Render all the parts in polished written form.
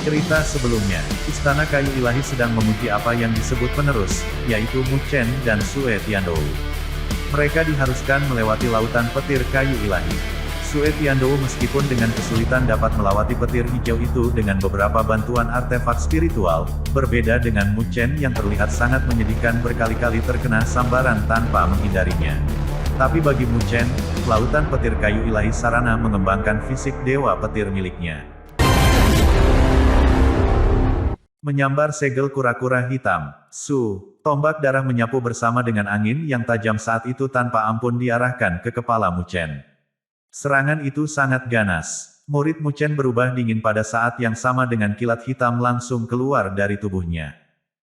Cerita sebelumnya, Istana Kayu Ilahi sedang menguji apa yang disebut penerus, yaitu Mu Chen dan Sue Tiandou. Mereka diharuskan melewati lautan petir kayu ilahi. Sue Tiandou meskipun dengan kesulitan dapat melewati petir hijau itu dengan beberapa bantuan artefak spiritual, berbeda dengan Mu Chen yang terlihat sangat menyedihkan berkali-kali terkena sambaran tanpa menghindarinya. Tapi bagi Mu Chen, lautan petir kayu ilahi sarana mengembangkan fisik dewa petir miliknya. Menyambar segel kura-kura hitam, tombak darah menyapu bersama dengan angin yang tajam saat itu tanpa ampun diarahkan ke kepala Mu Chen. Serangan itu sangat ganas. Murid Mu Chen berubah dingin pada saat yang sama dengan kilat hitam langsung keluar dari tubuhnya.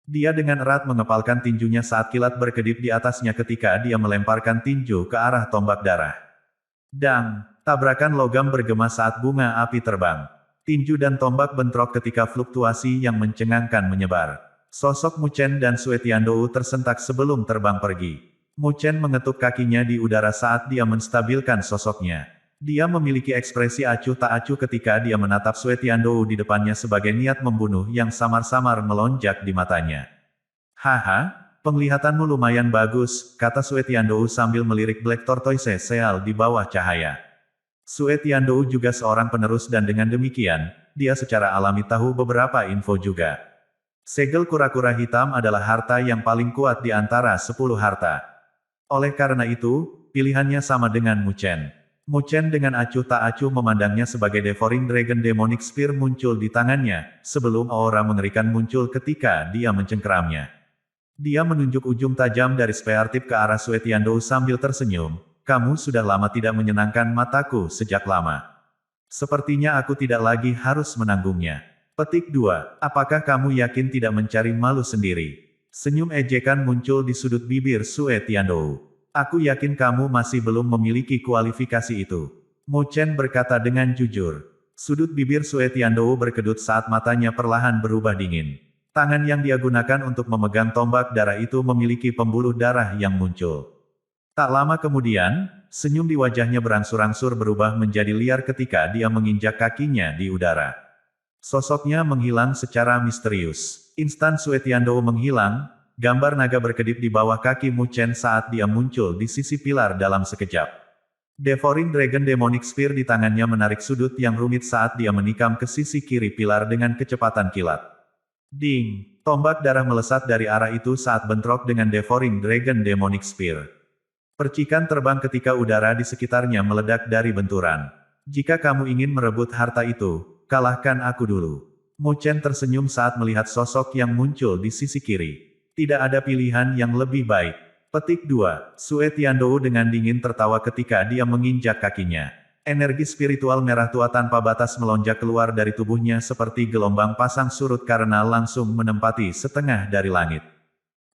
Dia dengan erat mengepalkan tinjunya saat kilat berkedip di atasnya ketika dia melemparkan tinju ke arah tombak darah. Dang! Tabrakan logam bergema saat bunga api terbang. Tinju dan tombak bentrok ketika fluktuasi yang mencengangkan menyebar. Sosok Mu Chen dan Sue Tiandou tersentak sebelum terbang pergi. Mu Chen mengetuk kakinya di udara saat dia menstabilkan sosoknya. Dia memiliki ekspresi acuh tak acuh ketika dia menatap Sue Tiandou di depannya sebagai niat membunuh yang samar-samar melonjak di matanya. Haha, penglihatanmu lumayan bagus, kata Sue Tiandou sambil melirik Black Tortoise Seal di bawah cahaya. Sue Tiandou juga seorang penerus dan dengan demikian, dia secara alami tahu beberapa info juga. Segel kura-kura hitam adalah harta yang paling kuat di antara 10 harta. Oleh karena itu, pilihannya sama dengan Mu Chen. Mu Chen dengan acuh tak acuh memandangnya sebagai Devouring Dragon Demonic Spear muncul di tangannya, sebelum aura mengerikan muncul ketika dia mencengkeramnya. Dia menunjuk ujung tajam dari spear tip ke arah Sue Tiandou sambil tersenyum. Kamu sudah lama tidak menyenangkan mataku sejak lama. Sepertinya aku tidak lagi harus menanggungnya. Petik 2. Apakah kamu yakin tidak mencari malu sendiri? Senyum ejekan muncul di sudut bibir Sue Tiandou. Aku yakin kamu masih belum memiliki kualifikasi itu. Mu Chen berkata dengan jujur. Sudut bibir Sue Tiandou berkedut saat matanya perlahan berubah dingin. Tangan yang dia gunakan untuk memegang tombak darah itu memiliki pembuluh darah yang muncul. Tak lama kemudian, senyum di wajahnya berangsur-angsur berubah menjadi liar ketika dia menginjak kakinya di udara. Sosoknya menghilang secara misterius. Instan Sue Tiandou menghilang, gambar naga berkedip di bawah kaki Mu Chen saat dia muncul di sisi pilar dalam sekejap. Devouring Dragon Demonic Spear di tangannya menarik sudut yang rumit saat dia menikam ke sisi kiri pilar dengan kecepatan kilat. Ding! Tombak darah melesat dari arah itu saat bentrok dengan Devouring Dragon Demonic Spear. Percikan terbang ketika udara di sekitarnya meledak dari benturan. Jika kamu ingin merebut harta itu, kalahkan aku dulu. Mu Chen tersenyum saat melihat sosok yang muncul di sisi kiri. Tidak ada pilihan yang lebih baik. Petik 2. Sue Tiandou dengan dingin tertawa ketika dia menginjak kakinya. Energi spiritual merah tua tanpa batas melonjak keluar dari tubuhnya seperti gelombang pasang surut karena langsung menempati setengah dari langit.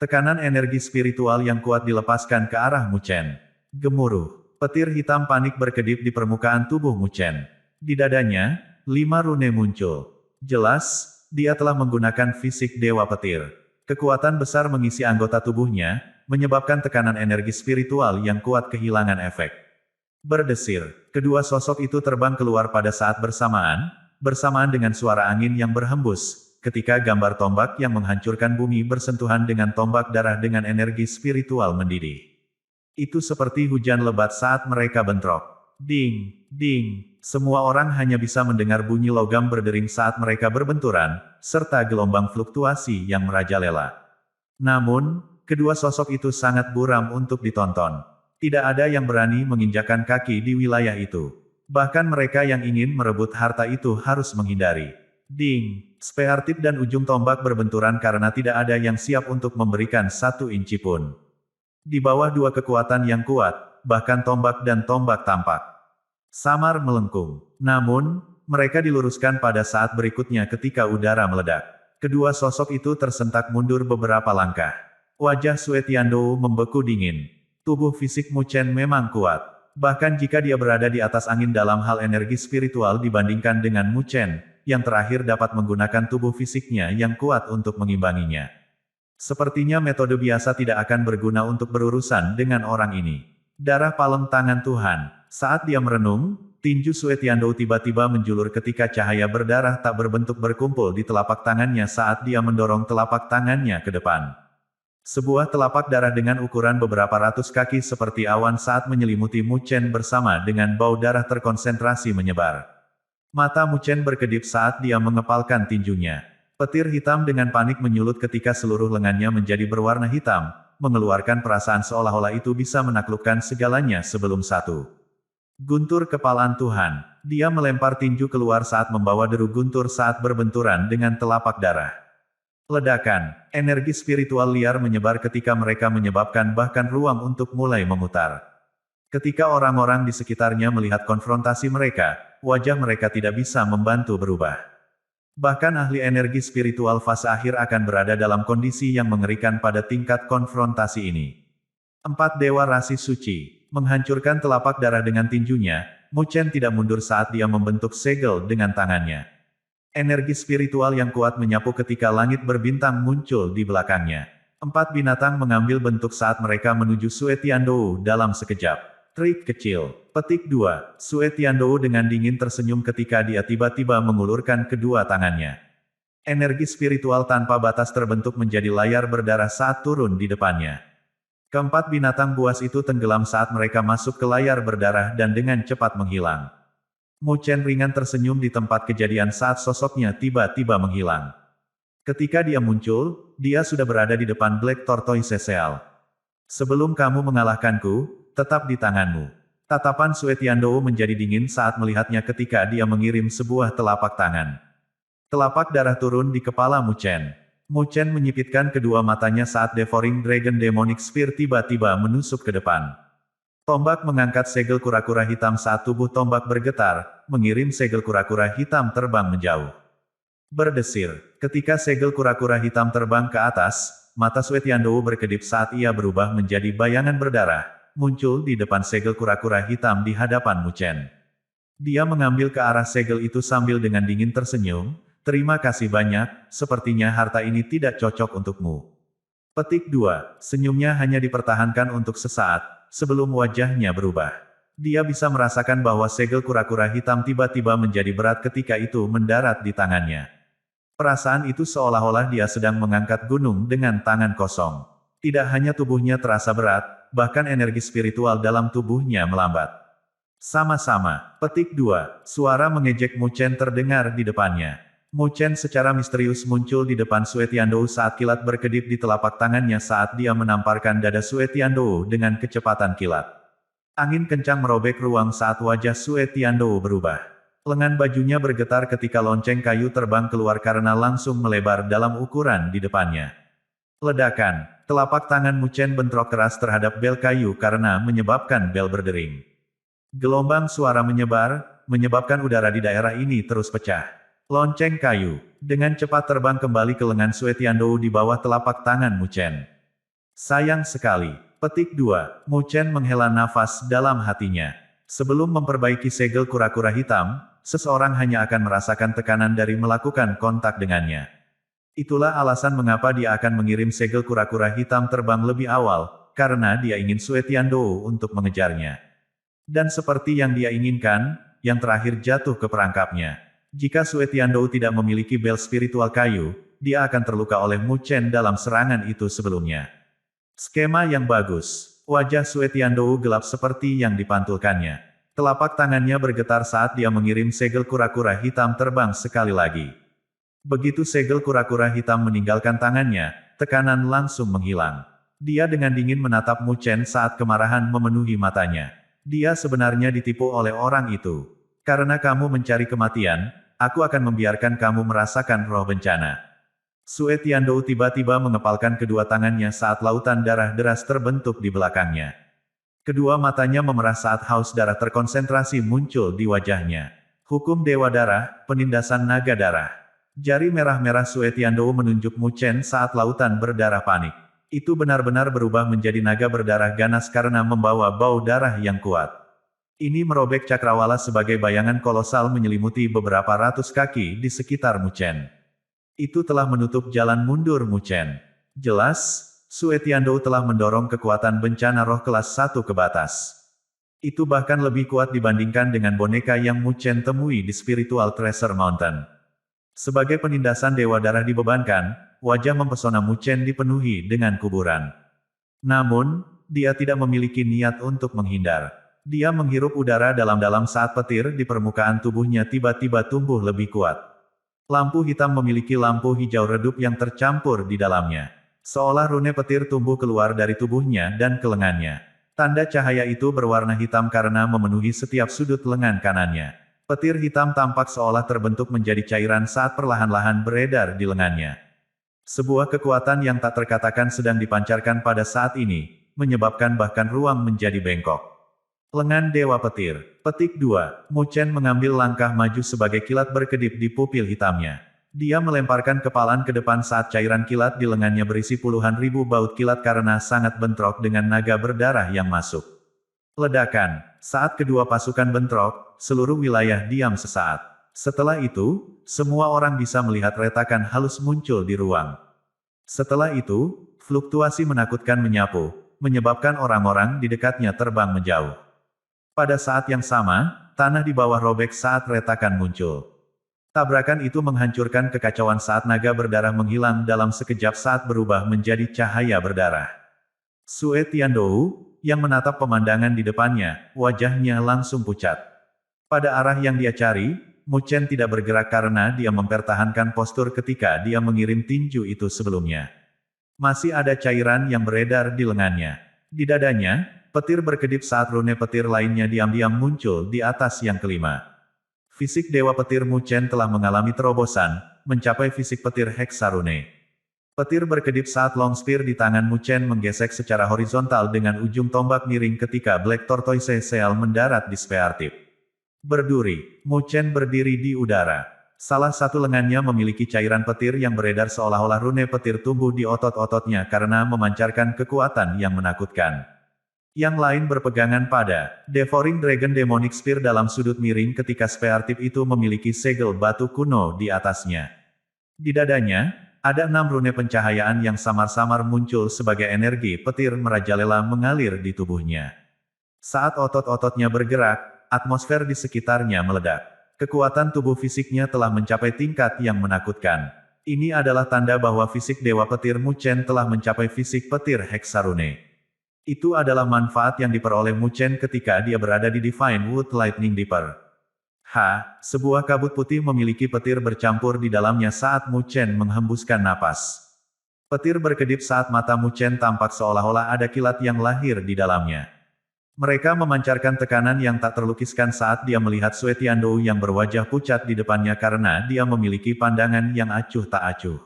Tekanan energi spiritual yang kuat dilepaskan ke arah Mu Chen. Gemuruh. Petir hitam panik berkedip di permukaan tubuh Mu Chen. Di dadanya, 5 rune muncul. Jelas, dia telah menggunakan fisik dewa petir. Kekuatan besar mengisi anggota tubuhnya, menyebabkan tekanan energi spiritual yang kuat kehilangan efek. Berdesir, kedua sosok itu terbang keluar pada saat bersamaan dengan suara angin yang berhembus. Ketika gambar tombak yang menghancurkan bumi bersentuhan dengan tombak darah dengan energi spiritual mendidih. Itu seperti hujan lebat saat mereka bentrok. Ding, ding, semua orang hanya bisa mendengar bunyi logam berdering saat mereka berbenturan, serta gelombang fluktuasi yang merajalela. Namun, kedua sosok itu sangat buram untuk ditonton. Tidak ada yang berani menginjakkan kaki di wilayah itu. Bahkan mereka yang ingin merebut harta itu harus menghindari. Ding! Spear tip dan ujung tombak berbenturan karena tidak ada yang siap untuk memberikan 1 inci pun. Di bawah dua kekuatan yang kuat, bahkan tombak dan tombak tampak samar melengkung. Namun, mereka diluruskan pada saat berikutnya ketika udara meledak. Kedua sosok itu tersentak mundur beberapa langkah. Wajah Sue Tiandou membeku dingin. Tubuh fisik Mu Chen memang kuat. Bahkan jika dia berada di atas angin dalam hal energi spiritual dibandingkan dengan Mu Chen, yang terakhir dapat menggunakan tubuh fisiknya yang kuat untuk mengimbanginya. Sepertinya metode biasa tidak akan berguna untuk berurusan dengan orang ini. Darah palem tangan Tuhan. Saat dia merenung, tinju Sue Tiandou tiba-tiba menjulur ketika cahaya berdarah tak berbentuk berkumpul di telapak tangannya saat dia mendorong telapak tangannya ke depan. Sebuah telapak darah dengan ukuran beberapa ratus kaki seperti awan saat menyelimuti Mu Chen bersama dengan bau darah terkonsentrasi menyebar. Mata Mu Chen berkedip saat dia mengepalkan tinjunya. Petir hitam dengan panik menyulut ketika seluruh lengannya menjadi berwarna hitam, mengeluarkan perasaan seolah-olah itu bisa menaklukkan segalanya sebelum satu guntur kepalan Tuhan. Dia melempar tinju keluar saat membawa deru guntur saat berbenturan dengan telapak darah. Ledakan, energi spiritual liar menyebar ketika mereka menyebabkan bahkan ruang untuk mulai memutar. Ketika orang-orang di sekitarnya melihat konfrontasi mereka, wajah mereka tidak bisa membantu berubah. Bahkan ahli energi spiritual fase akhir akan berada dalam kondisi yang mengerikan pada tingkat konfrontasi ini. 4 Dewa Rasi Suci, menghancurkan telapak darah dengan tinjunya, Mu Chen tidak mundur saat dia membentuk segel dengan tangannya. Energi spiritual yang kuat menyapu ketika langit berbintang muncul di belakangnya. 4 binatang mengambil bentuk saat mereka menuju Sue Tiandou dalam sekejap. Trik kecil. Petik 2. Sue Tiandou dengan dingin tersenyum ketika dia tiba-tiba mengulurkan kedua tangannya. Energi spiritual tanpa batas terbentuk menjadi layar berdarah saat turun di depannya. Keempat binatang buas itu tenggelam saat mereka masuk ke layar berdarah dan dengan cepat menghilang. Mu Chen ringan tersenyum di tempat kejadian saat sosoknya tiba-tiba menghilang. Ketika dia muncul, dia sudah berada di depan Black Tortoise Shell. Sebelum kamu mengalahkanku, tetap di tanganmu. Tatapan Sue Tiandou menjadi dingin saat melihatnya ketika dia mengirim sebuah telapak tangan. Telapak darah turun di kepala Mu Chen. Mu Chen menyipitkan kedua matanya saat Devouring Dragon Demonic Spear tiba-tiba menusuk ke depan. Tombak mengangkat segel kura-kura hitam saat tubuh tombak bergetar, mengirim segel kura-kura hitam terbang menjauh. Berdesir, ketika segel kura-kura hitam terbang ke atas, mata Sue Tiandou berkedip saat ia berubah menjadi bayangan berdarah, muncul di depan segel kura-kura hitam di hadapan Mu Chen. Dia mengambil ke arah segel itu sambil dengan dingin tersenyum, terima kasih banyak, sepertinya harta ini tidak cocok untukmu. Petik 2, senyumnya hanya dipertahankan untuk sesaat, sebelum wajahnya berubah. Dia bisa merasakan bahwa segel kura-kura hitam tiba-tiba menjadi berat ketika itu mendarat di tangannya. Perasaan itu seolah-olah dia sedang mengangkat gunung dengan tangan kosong. Tidak hanya tubuhnya terasa berat, bahkan energi spiritual dalam tubuhnya melambat. Sama-sama. Petik 2, suara mengejek Mu Chen terdengar di depannya. Mu Chen secara misterius muncul di depan Sue Tiandou saat kilat berkedip di telapak tangannya saat dia menamparkan dada Sue Tiandou dengan kecepatan kilat. Angin kencang merobek ruang saat wajah Sue Tiandou berubah. Lengan bajunya bergetar ketika lonceng kayu terbang keluar karena langsung melebar dalam ukuran di depannya. Ledakan, telapak tangan Mu Chen bentrok keras terhadap bel kayu karena menyebabkan bel berdering. Gelombang suara menyebar, menyebabkan udara di daerah ini terus pecah. Lonceng kayu, dengan cepat terbang kembali ke lengan Sue Tiandou di bawah telapak tangan Mu Chen. Sayang sekali. Petik 2, Mu Chen menghela nafas dalam hatinya. Sebelum memperbaiki segel kura-kura hitam, seseorang hanya akan merasakan tekanan dari melakukan kontak dengannya. Itulah alasan mengapa dia akan mengirim segel kura-kura hitam terbang lebih awal, karena dia ingin Sue Tiandou untuk mengejarnya. Dan seperti yang dia inginkan, yang terakhir jatuh ke perangkapnya. Jika Sue Tiandou tidak memiliki bel spiritual kayu, dia akan terluka oleh Mu Chen dalam serangan itu sebelumnya. Skema yang bagus. Wajah Sue Tiandou gelap seperti yang dipantulkannya. Telapak tangannya bergetar saat dia mengirim segel kura-kura hitam terbang sekali lagi. Begitu segel kura-kura hitam meninggalkan tangannya, tekanan langsung menghilang. Dia dengan dingin menatap Mu Chen saat kemarahan memenuhi matanya. Dia sebenarnya ditipu oleh orang itu. Karena kamu mencari kematian, aku akan membiarkan kamu merasakan roh bencana. Sue Tiandou tiba-tiba mengepalkan kedua tangannya saat lautan darah deras terbentuk di belakangnya. Kedua matanya memerah saat haus darah terkonsentrasi muncul di wajahnya. Hukum Dewa Darah, penindasan naga darah. Jari merah-merah Sue Tiandou menunjuk Mu Chen saat lautan berdarah panik. Itu benar-benar berubah menjadi naga berdarah ganas karena membawa bau darah yang kuat. Ini merobek cakrawala sebagai bayangan kolosal menyelimuti beberapa ratus kaki di sekitar Mu Chen. Itu telah menutup jalan mundur Mu Chen. Jelas, Sue Tiandou telah mendorong kekuatan bencana roh kelas 1 ke batas. Itu bahkan lebih kuat dibandingkan dengan boneka yang Mu Chen temui di Spiritual Treasure Mountain. Sebagai penindasan Dewa Darah dibebankan, wajah mempesona Mu Chen dipenuhi dengan kuburan. Namun, dia tidak memiliki niat untuk menghindar. Dia menghirup udara dalam-dalam saat petir di permukaan tubuhnya tiba-tiba tumbuh lebih kuat. Lampu hitam memiliki lampu hijau redup yang tercampur di dalamnya. Seolah rune petir tumbuh keluar dari tubuhnya dan ke lengannya. Tanda cahaya itu berwarna hitam karena memenuhi setiap sudut lengan kanannya. Petir hitam tampak seolah terbentuk menjadi cairan saat perlahan-lahan beredar di lengannya. Sebuah kekuatan yang tak terkatakan sedang dipancarkan pada saat ini, menyebabkan bahkan ruang menjadi bengkok. Lengan Dewa Petir. Petik 2. Mu Chen mengambil langkah maju sebagai kilat berkedip di pupil hitamnya. Dia melemparkan kepalan ke depan saat cairan kilat di lengannya berisi puluhan ribu baut kilat karena sangat bentrok dengan naga berdarah yang masuk. Ledakan. Saat kedua pasukan bentrok, seluruh wilayah diam sesaat. Setelah itu, semua orang bisa melihat retakan halus muncul di ruang. Setelah itu, fluktuasi menakutkan menyapu, menyebabkan orang-orang di dekatnya terbang menjauh. Pada saat yang sama, tanah di bawah robek saat retakan muncul. Tabrakan itu menghancurkan kekacauan saat naga berdarah menghilang dalam sekejap saat berubah menjadi cahaya berdarah. Sue Tiandou, yang menatap pemandangan di depannya, wajahnya langsung pucat. Pada arah yang dia cari, Mu Chen tidak bergerak karena dia mempertahankan postur ketika dia mengirim tinju itu sebelumnya. Masih ada cairan yang beredar di lengannya. Di dadanya, petir berkedip saat rune petir lainnya diam-diam muncul di atas yang kelima. Fisik Dewa Petir Mu Chen telah mengalami terobosan, mencapai fisik petir Heksarune. Petir berkedip saat long spear di tangan Mu Chen menggesek secara horizontal dengan ujung tombak miring ketika Black Tortoise Seal mendarat di spear tip. Berduri, Mu Chen berdiri di udara. Salah satu lengannya memiliki cairan petir yang beredar seolah-olah rune petir tumbuh di otot-ototnya karena memancarkan kekuatan yang menakutkan. Yang lain berpegangan pada Devouring Dragon Demonic Spear dalam sudut miring ketika spear tip itu memiliki segel batu kuno di atasnya. Di dadanya, ada 6 rune pencahayaan yang samar-samar muncul sebagai energi petir merajalela mengalir di tubuhnya. Saat otot-ototnya bergerak, atmosfer di sekitarnya meledak. Kekuatan tubuh fisiknya telah mencapai tingkat yang menakutkan. Ini adalah tanda bahwa fisik Dewa Petir Mu Chen telah mencapai fisik petir Heksarune. Itu adalah manfaat yang diperoleh Mu Chen ketika dia berada di Divine Wood Lightning Deeper. Sebuah kabut putih memiliki petir bercampur di dalamnya saat Mu Chen menghembuskan napas. Petir berkedip saat mata Mu Chen tampak seolah-olah ada kilat yang lahir di dalamnya. Mereka memancarkan tekanan yang tak terlukiskan saat dia melihat Sue Tiandou yang berwajah pucat di depannya karena dia memiliki pandangan yang acuh tak acuh.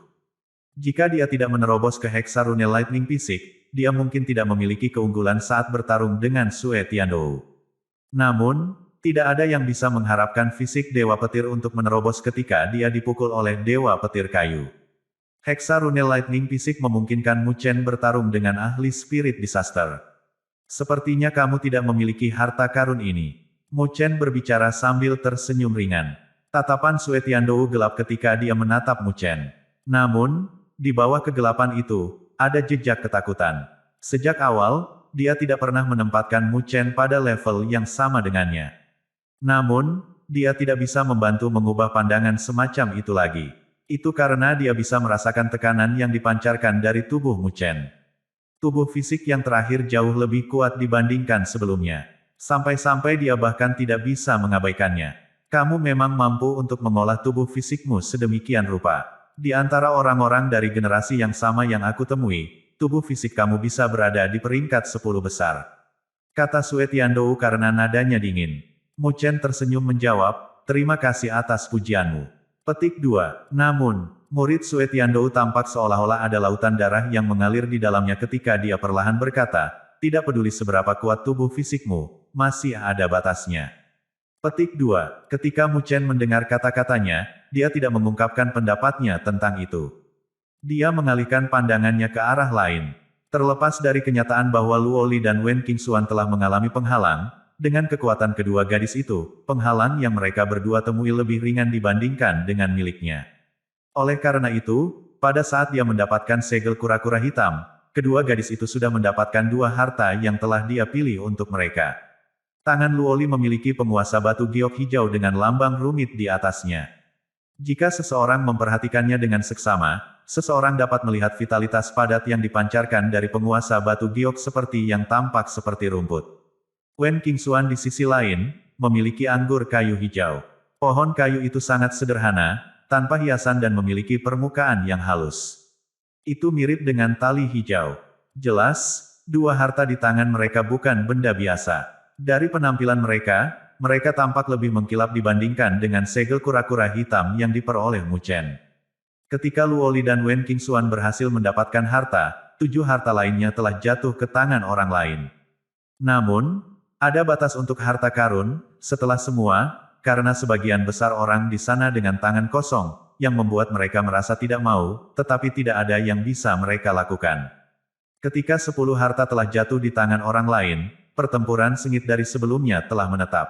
Jika dia tidak menerobos ke Heksarune Lightning Fisik, dia mungkin tidak memiliki keunggulan saat bertarung dengan Sue Tiandou. Namun, tidak ada yang bisa mengharapkan fisik Dewa Petir untuk menerobos ketika dia dipukul oleh Dewa Petir Kayu. Heksarune Lightning Fisik memungkinkan Mu Chen bertarung dengan ahli Spirit Disaster. Sepertinya kamu tidak memiliki harta karun ini. Mu Chen berbicara sambil tersenyum ringan. Tatapan Sue Tiandou gelap ketika dia menatap Mu Chen. Namun, di bawah kegelapan itu, ada jejak ketakutan. Sejak awal, dia tidak pernah menempatkan Mu Chen pada level yang sama dengannya. Namun, dia tidak bisa membantu mengubah pandangan semacam itu lagi. Itu karena dia bisa merasakan tekanan yang dipancarkan dari tubuh Mu Chen. Tubuh fisik yang terakhir jauh lebih kuat dibandingkan sebelumnya. Sampai-sampai dia bahkan tidak bisa mengabaikannya. Kamu memang mampu untuk mengolah tubuh fisikmu sedemikian rupa. Di antara orang-orang dari generasi yang sama yang aku temui, tubuh fisik kamu bisa berada di peringkat 10 besar. Kata Sue Tiandou karena nadanya dingin. Mu Chen tersenyum menjawab, terima kasih atas pujianmu. Petik 2. Namun, murid Sue Tiandou tampak seolah-olah ada lautan darah yang mengalir di dalamnya ketika dia perlahan berkata, tidak peduli seberapa kuat tubuh fisikmu, masih ada batasnya. Petik 2. Ketika Mu Chen mendengar kata-katanya, dia tidak mengungkapkan pendapatnya tentang itu. Dia mengalihkan pandangannya ke arah lain. Terlepas dari kenyataan bahwa Luo Li dan Wen Qingxuan telah mengalami penghalang, dengan kekuatan kedua gadis itu, penghalang yang mereka berdua temui lebih ringan dibandingkan dengan miliknya. Oleh karena itu, pada saat dia mendapatkan segel kura-kura hitam, kedua gadis itu sudah mendapatkan 2 harta yang telah dia pilih untuk mereka. Tangan Luoli memiliki penguasa batu giok hijau dengan lambang rumit di atasnya. Jika seseorang memperhatikannya dengan seksama, seseorang dapat melihat vitalitas padat yang dipancarkan dari penguasa batu giok seperti yang tampak seperti rumput. Wen Qingxuan di sisi lain, memiliki anggur kayu hijau. Pohon kayu itu sangat sederhana, tanpa hiasan dan memiliki permukaan yang halus. Itu mirip dengan tali hijau. Jelas, dua harta di tangan mereka bukan benda biasa. Dari penampilan mereka tampak lebih mengkilap dibandingkan dengan segel kura-kura hitam yang diperoleh Mu Chen. Ketika Luoli dan Wen Qingxuan berhasil mendapatkan harta, 7 harta lainnya telah jatuh ke tangan orang lain. Namun, ada batas untuk harta karun, setelah semua, karena sebagian besar orang di sana dengan tangan kosong, yang membuat mereka merasa tidak mau, tetapi tidak ada yang bisa mereka lakukan. Ketika 10 harta telah jatuh di tangan orang lain, pertempuran sengit dari sebelumnya telah menetap.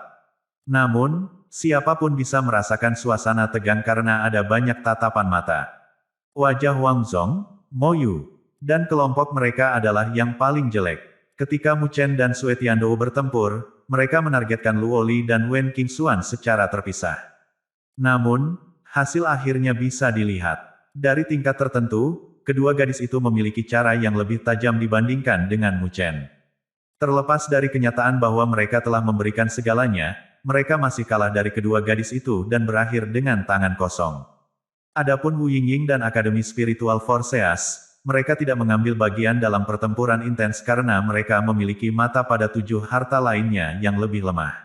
Namun, siapapun bisa merasakan suasana tegang karena ada banyak tatapan mata. Wajah Wang Zong, Mo Yu, dan kelompok mereka adalah yang paling jelek. Ketika Mu Chen dan Sue Tiandou bertempur, mereka menargetkan Luoli dan Wen Qingxuan secara terpisah. Namun, hasil akhirnya bisa dilihat. Dari tingkat tertentu, kedua gadis itu memiliki cara yang lebih tajam dibandingkan dengan Mu Chen. Terlepas dari kenyataan bahwa mereka telah memberikan segalanya, mereka masih kalah dari kedua gadis itu dan berakhir dengan tangan kosong. Adapun Wu Yingying dan Akademi Spiritual Forceas, mereka tidak mengambil bagian dalam pertempuran intens karena mereka memiliki mata pada 7 harta lainnya yang lebih lemah.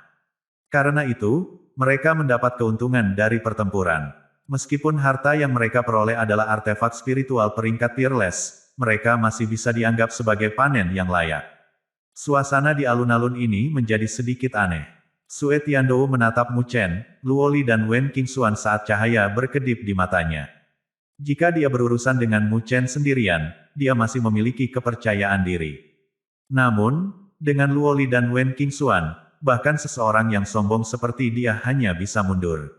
Karena itu, mereka mendapat keuntungan dari pertempuran. Meskipun harta yang mereka peroleh adalah artefak spiritual peringkat peerless, mereka masih bisa dianggap sebagai panen yang layak. Suasana di alun-alun ini menjadi sedikit aneh. Sue Tiandou menatap Mu Chen, Luoli dan Wen Qingxuan saat cahaya berkedip di matanya. Jika dia berurusan dengan Mu Chen sendirian, dia masih memiliki kepercayaan diri. Namun, dengan Luoli dan Wen Qingxuan, bahkan seseorang yang sombong seperti dia hanya bisa mundur.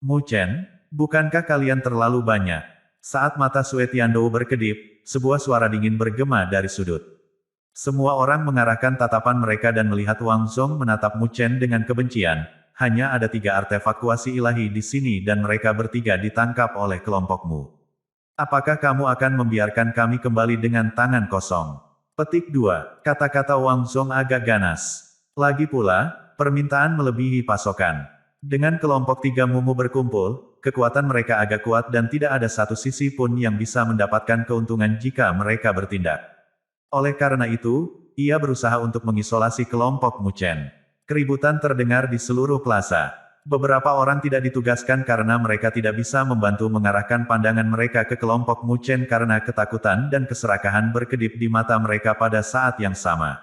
Mu Chen, bukankah kalian terlalu banyak? Saat mata Sue Tiandou berkedip, sebuah suara dingin bergema dari sudut. Semua orang mengarahkan tatapan mereka dan melihat Wang Zong menatap Mu Chen dengan kebencian. Hanya ada 3 artefak kuasi ilahi di sini dan mereka bertiga ditangkap oleh kelompokmu. Apakah kamu akan membiarkan kami kembali dengan tangan kosong? Petik 2. Kata-kata Wang Zong agak ganas. Lagi pula, permintaan melebihi pasokan. Dengan kelompok 3 mumu berkumpul, kekuatan mereka agak kuat dan tidak ada satu sisi pun yang bisa mendapatkan keuntungan jika mereka bertindak. Oleh karena itu, ia berusaha untuk mengisolasi kelompok Mu Chen. Keributan terdengar di seluruh plaza. Beberapa orang tidak ditugaskan karena mereka tidak bisa membantu mengarahkan pandangan mereka ke kelompok Mu Chen karena ketakutan dan keserakahan berkedip di mata mereka pada saat yang sama.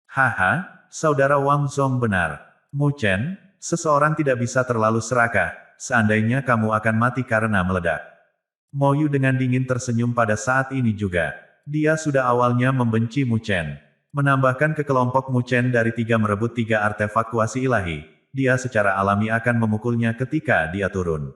Haha, saudara Wang Zong benar. Mu Chen, seseorang tidak bisa terlalu serakah, seandainya kamu akan mati karena meledak. Mo Yu dengan dingin tersenyum pada saat ini juga. Dia sudah awalnya membenci Mu Chen. Menambahkan ke kelompok Mu Chen dari 3 merebut 3 artefak kuasi ilahi, dia secara alami akan memukulnya ketika dia turun.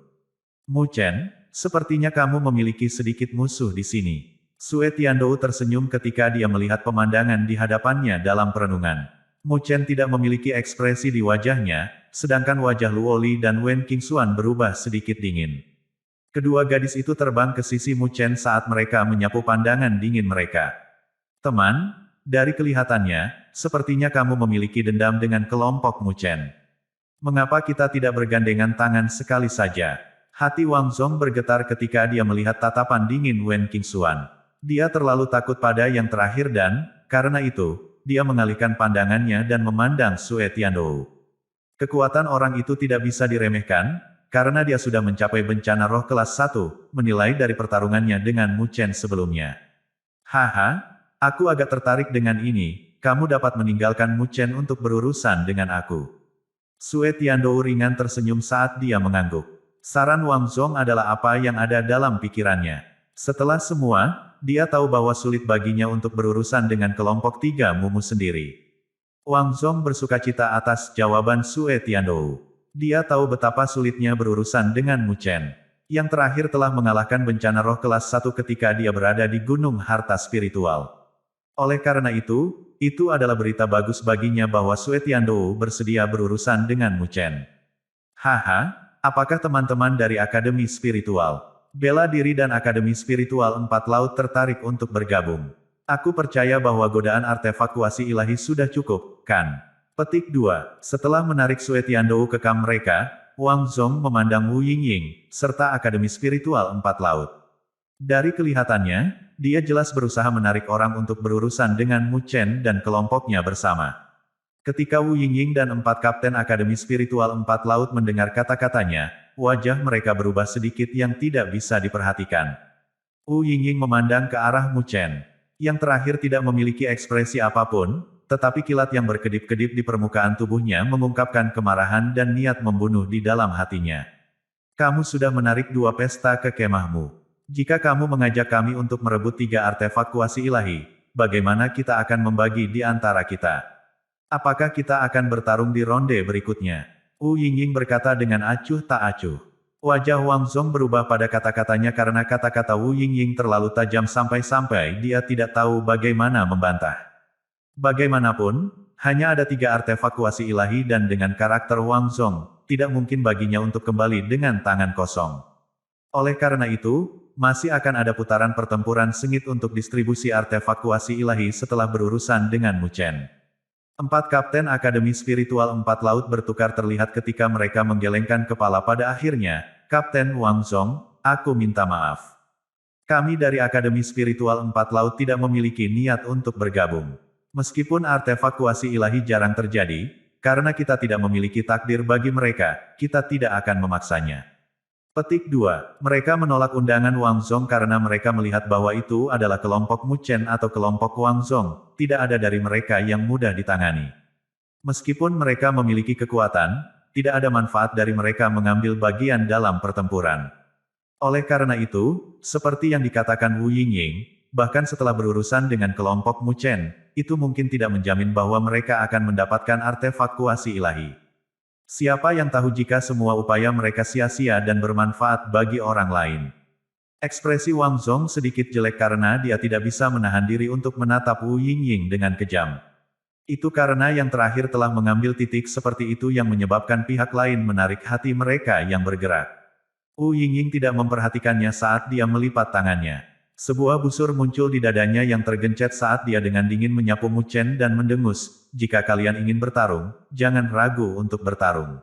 Mu Chen, sepertinya kamu memiliki sedikit musuh di sini. Sue Tiandou tersenyum ketika dia melihat pemandangan di hadapannya dalam perenungan. Mu Chen tidak memiliki ekspresi di wajahnya, sedangkan wajah Luoli dan Wen Qingxuan berubah sedikit dingin. Kedua gadis itu terbang ke sisi Mu Chen saat mereka menyapu pandangan dingin mereka. Teman, dari kelihatannya, sepertinya kamu memiliki dendam dengan kelompok Mu Chen. Mengapa kita tidak bergandengan tangan sekali saja? Hati Wang Zong bergetar ketika dia melihat tatapan dingin Wen Qingxuan. Dia terlalu takut pada yang terakhir dan, karena itu, dia mengalihkan pandangannya dan memandang Sue Tiandou. Kekuatan orang itu tidak bisa diremehkan, karena dia sudah mencapai bencana roh kelas 1, menilai dari pertarungannya dengan Mu Chen sebelumnya. Haha, aku agak tertarik dengan ini, kamu dapat meninggalkan Mu Chen untuk berurusan dengan aku. Sue Tiandou ringan tersenyum saat dia mengangguk. Saran Wang Zong adalah apa yang ada dalam pikirannya. Setelah semua, dia tahu bahwa sulit baginya untuk berurusan dengan kelompok 3 mumu sendiri. Wang Zong bersukacita atas jawaban Sue Tiandou. Dia tahu betapa sulitnya berurusan dengan Mu Chen. Yang terakhir telah mengalahkan bencana roh kelas 1 ketika dia berada di Gunung Harta Spiritual. Oleh karena itu adalah berita bagus baginya bahwa Sue Tiandou bersedia berurusan dengan Mu Chen. Haha, apakah teman-teman dari Akademi Spiritual Bela Diri dan Akademi Spiritual Empat Laut tertarik untuk bergabung? Aku percaya bahwa godaan artefakuasi ilahi sudah cukup, kan? Petik 2. Setelah menarik Sue Tiandou ke kamp mereka, Wang Zong memandang Wu Yingying, serta Akademi Spiritual Empat Laut. Dari kelihatannya, dia jelas berusaha menarik orang untuk berurusan dengan Mu Chen dan kelompoknya bersama. Ketika Wu Yingying dan 4 kapten Akademi Spiritual Empat Laut mendengar kata-katanya, wajah mereka berubah sedikit yang tidak bisa diperhatikan. Wu Yingying memandang ke arah Mu Chen, yang terakhir tidak memiliki ekspresi apapun, tetapi kilat yang berkedip-kedip di permukaan tubuhnya mengungkapkan kemarahan dan niat membunuh di dalam hatinya. Kamu sudah menarik 2 pesta ke kemahmu. Jika kamu mengajak kami untuk merebut 3 artefak kuasi ilahi, bagaimana kita akan membagi di antara kita? Apakah kita akan bertarung di ronde berikutnya? Wu Yingying berkata dengan acuh tak acuh. Wajah Wang Zong berubah pada kata-katanya karena kata-kata Wu Yingying terlalu tajam sampai-sampai dia tidak tahu bagaimana membantah. Bagaimanapun, hanya ada 3 artefak kuasi ilahi dan dengan karakter Wang Zong, tidak mungkin baginya untuk kembali dengan tangan kosong. Oleh karena itu, masih akan ada putaran pertempuran sengit untuk distribusi artefak kuasi ilahi setelah berurusan dengan Mu Chen. 4 kapten Akademi Spiritual Empat Laut bertukar terlihat ketika mereka menggelengkan kepala pada akhirnya. Kapten Wang Zong, aku minta maaf. Kami dari Akademi Spiritual Empat Laut tidak memiliki niat untuk bergabung. Meskipun artefak kuasi ilahi jarang terjadi, karena kita tidak memiliki takdir bagi mereka, kita tidak akan memaksanya. Petik 2. Mereka menolak undangan Wang Zong karena mereka melihat bahwa itu adalah kelompok Mu Chen atau kelompok Wang Zong, tidak ada dari mereka yang mudah ditangani. Meskipun mereka memiliki kekuatan, tidak ada manfaat dari mereka mengambil bagian dalam pertempuran. Oleh karena itu, seperti yang dikatakan Wu Yingying, bahkan setelah berurusan dengan kelompok Mu Chen, itu mungkin tidak menjamin bahwa mereka akan mendapatkan artefak kuasi ilahi. Siapa yang tahu jika semua upaya mereka sia-sia dan bermanfaat bagi orang lain. Ekspresi Wang Zong sedikit jelek karena dia tidak bisa menahan diri untuk menatap Wu Yingying dengan kejam. Itu karena yang terakhir telah mengambil titik seperti itu yang menyebabkan pihak lain menarik hati mereka yang bergerak. Wu Yingying tidak memperhatikannya saat dia melipat tangannya. Sebuah busur muncul di dadanya yang tergencet saat dia dengan dingin menyapu Mu Chen dan mendengus, jika kalian ingin bertarung, jangan ragu untuk bertarung.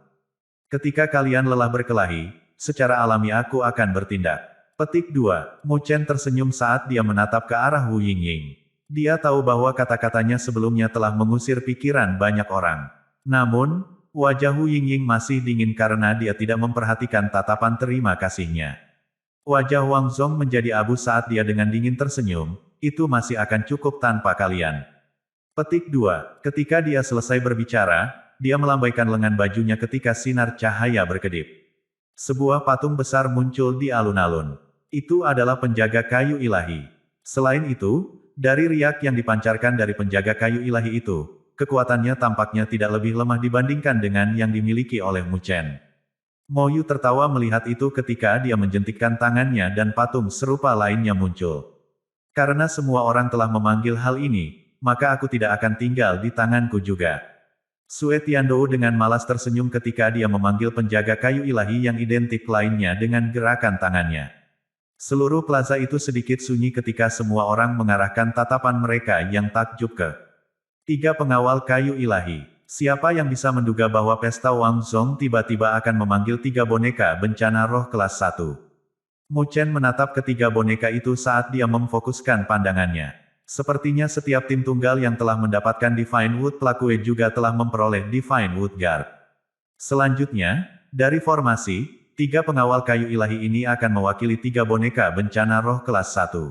Ketika kalian lelah berkelahi, secara alami aku akan bertindak. Petik 2. Mu Chen tersenyum saat dia menatap ke arah Wu Yingying. Dia tahu bahwa kata-katanya sebelumnya telah mengusir pikiran banyak orang. Namun, wajah Wu Yingying masih dingin karena dia tidak memperhatikan tatapan terima kasihnya. Wajah Wang Zong menjadi abu saat dia dengan dingin tersenyum, itu masih akan cukup tanpa kalian. Petik 2. Ketika dia selesai berbicara, dia melambaikan lengan bajunya ketika sinar cahaya berkedip. Sebuah patung besar muncul di alun-alun. Itu adalah penjaga kayu ilahi. Selain itu, dari riak yang dipancarkan dari penjaga kayu ilahi itu, kekuatannya tampaknya tidak lebih lemah dibandingkan dengan yang dimiliki oleh Mu Chen. Mo Yu tertawa melihat itu ketika dia menjentikkan tangannya dan patung serupa lainnya muncul. Karena semua orang telah memanggil hal ini, maka aku tidak akan tinggal di tanganku juga. Sue Tiandou dengan malas tersenyum ketika dia memanggil penjaga kayu ilahi yang identik lainnya dengan gerakan tangannya. Seluruh plaza itu sedikit sunyi ketika semua orang mengarahkan tatapan mereka yang takjub ke 3 pengawal kayu ilahi. Siapa yang bisa menduga bahwa pesta Wang Zong tiba-tiba akan memanggil 3 boneka bencana roh kelas 1. Mu Chen menatap ketiga boneka itu saat dia memfokuskan pandangannya. Sepertinya setiap tim tunggal yang telah mendapatkan Divine Wood Plakue juga telah memperoleh Divine Wood Guard. Selanjutnya, dari formasi, 3 pengawal kayu ilahi ini akan mewakili 3 boneka bencana roh kelas 1.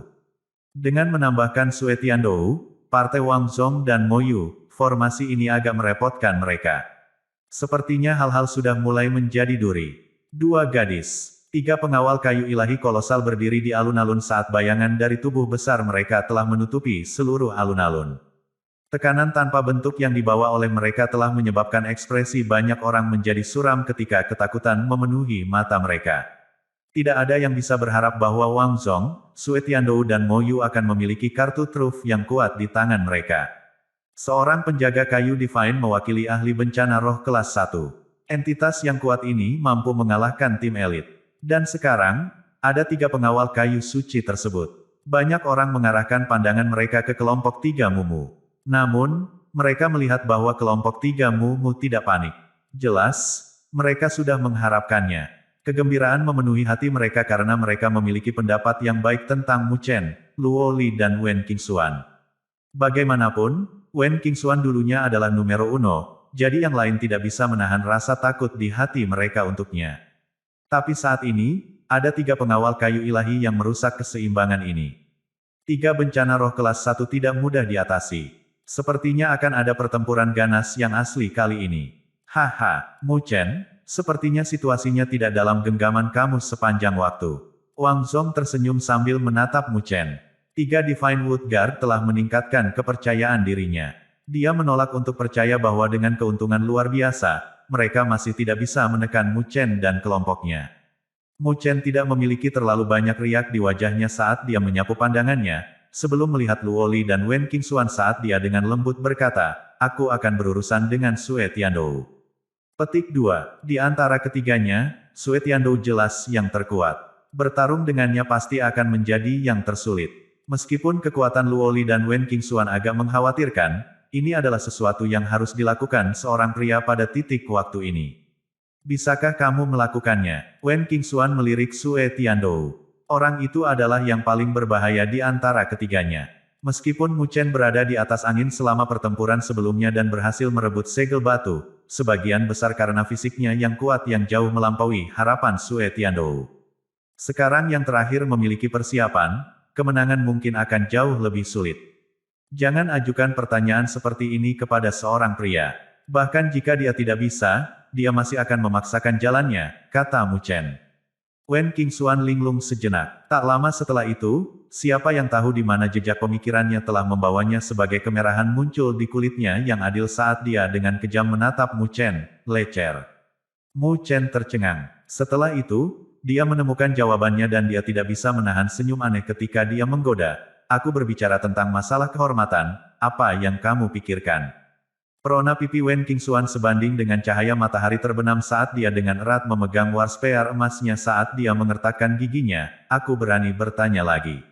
Dengan menambahkan Sue Tiandou, partai Wang Zong dan Mo Yu, formasi ini agak merepotkan mereka. Sepertinya hal-hal sudah mulai menjadi duri. 2 gadis. 3 pengawal kayu ilahi kolosal berdiri di alun-alun saat bayangan dari tubuh besar mereka telah menutupi seluruh alun-alun. Tekanan tanpa bentuk yang dibawa oleh mereka telah menyebabkan ekspresi banyak orang menjadi suram ketika ketakutan memenuhi mata mereka. Tidak ada yang bisa berharap bahwa Wang Zong, Sue Tiandou dan Mo Yu akan memiliki kartu truf yang kuat di tangan mereka. Seorang penjaga kayu Divine mewakili ahli bencana roh kelas 1. Entitas yang kuat ini mampu mengalahkan tim elit. Dan sekarang, ada 3 pengawal kayu suci tersebut. Banyak orang mengarahkan pandangan mereka ke kelompok 3 Mumu. Namun, mereka melihat bahwa kelompok 3 Mumu tidak panik. Jelas, mereka sudah mengharapkannya. Kegembiraan memenuhi hati mereka karena mereka memiliki pendapat yang baik tentang Mu Chen, Luo Li dan Wen Qingxuan. Bagaimanapun, Wen Qingxuan dulunya adalah numero uno, jadi yang lain tidak bisa menahan rasa takut di hati mereka untuknya. Tapi saat ini, ada 3 pengawal kayu ilahi yang merusak keseimbangan ini. 3 bencana roh kelas 1 tidak mudah diatasi. Sepertinya akan ada pertempuran ganas yang asli kali ini. Haha, Mu Chen, sepertinya situasinya tidak dalam genggaman kamu sepanjang waktu. Wang Zong tersenyum sambil menatap Mu Chen. 3 Divine Wood Guard telah meningkatkan kepercayaan dirinya. Dia menolak untuk percaya bahwa dengan keuntungan luar biasa, mereka masih tidak bisa menekan Mu Chen dan kelompoknya. Mu Chen tidak memiliki terlalu banyak riak di wajahnya saat dia menyapu pandangannya, sebelum melihat Luo Li dan Wen Qingxuan saat dia dengan lembut berkata, aku akan berurusan dengan Sue Tiandou. Petik 2. Di antara ketiganya, Sue Tiandou jelas yang terkuat. Bertarung dengannya pasti akan menjadi yang tersulit. Meskipun kekuatan Luo Li dan Wen Qingxuan agak mengkhawatirkan, ini adalah sesuatu yang harus dilakukan seorang pria pada titik waktu ini. Bisakah kamu melakukannya? Wen Qingxuan melirik Sue Tiandou. Orang itu adalah yang paling berbahaya di antara ketiganya. Meskipun Mu Chen berada di atas angin selama pertempuran sebelumnya dan berhasil merebut segel batu, sebagian besar karena fisiknya yang kuat yang jauh melampaui harapan Sue Tiandou. Sekarang yang terakhir memiliki persiapan, kemenangan mungkin akan jauh lebih sulit. Jangan ajukan pertanyaan seperti ini kepada seorang pria. Bahkan jika dia tidak bisa, dia masih akan memaksakan jalannya, kata Mu Chen. Wen Qingxuan linglung sejenak. Tak lama setelah itu, siapa yang tahu di mana jejak pemikirannya telah membawanya sebagai kemerahan muncul di kulitnya yang adil saat dia dengan kejam menatap Mu Chen, lecer. Mu Chen tercengang. Setelah itu, dia menemukan jawabannya dan dia tidak bisa menahan senyum aneh ketika dia menggoda. Aku berbicara tentang masalah kehormatan, apa yang kamu pikirkan? Perona pipi Wen Qingxuan sebanding dengan cahaya matahari terbenam saat dia dengan erat memegang war spear emasnya saat dia mengertakkan giginya, aku berani bertanya lagi.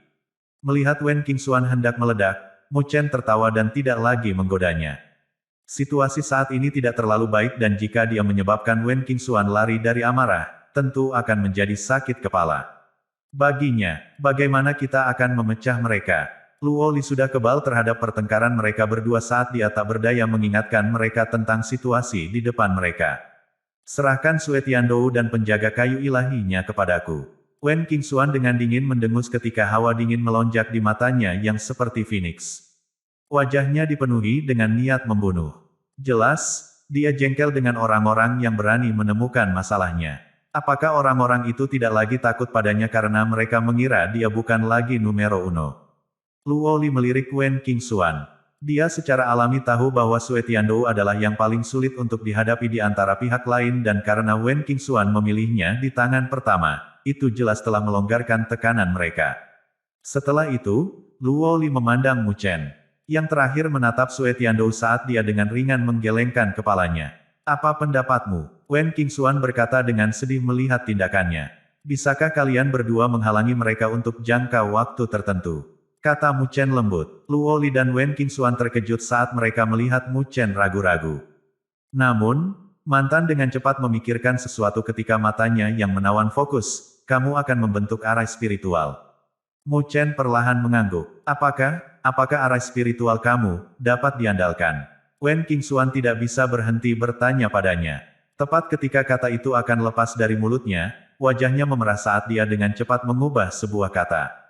Melihat Wen Qingxuan hendak meledak, Mu Chen tertawa dan tidak lagi menggodanya. Situasi saat ini tidak terlalu baik dan jika dia menyebabkan Wen Qingxuan lari dari amarah, tentu akan menjadi sakit kepala. Baginya, bagaimana kita akan memecah mereka? Luo Li sudah kebal terhadap pertengkaran mereka berdua saat dia tak berdaya mengingatkan mereka tentang situasi di depan mereka. Serahkan Sue Tiandou dan penjaga kayu ilahinya kepadaku. Wen Qingxuan dengan dingin mendengus ketika hawa dingin melonjak di matanya yang seperti phoenix. Wajahnya dipenuhi dengan niat membunuh. Jelas, dia jengkel dengan orang-orang yang berani menemukan masalahnya. Apakah orang-orang itu tidak lagi takut padanya karena mereka mengira dia bukan lagi numero uno? Luo Li melirik Wen Qingxuan. Dia secara alami tahu bahwa Sue Tiandou adalah yang paling sulit untuk dihadapi di antara pihak lain dan karena Wen Qingxuan memilihnya di tangan pertama, itu jelas telah melonggarkan tekanan mereka. Setelah itu, Luo Li memandang Mu Chen. Yang terakhir menatap Sue Tiandou saat dia dengan ringan menggelengkan kepalanya. Apa pendapatmu? Wen Qingxuan berkata dengan sedih melihat tindakannya. Bisakah kalian berdua menghalangi mereka untuk jangka waktu tertentu? Kata Mu Chen lembut. Luo Li dan Wen Qingxuan terkejut saat mereka melihat Mu Chen ragu-ragu. Namun, mantan dengan cepat memikirkan sesuatu ketika matanya yang menawan fokus, kamu akan membentuk arai spiritual. Mu Chen perlahan mengangguk. Apakah arai spiritual kamu dapat diandalkan? Wen Qingxuan tidak bisa berhenti bertanya padanya. Tepat ketika kata itu akan lepas dari mulutnya, wajahnya memerah saat dia dengan cepat mengubah sebuah kata.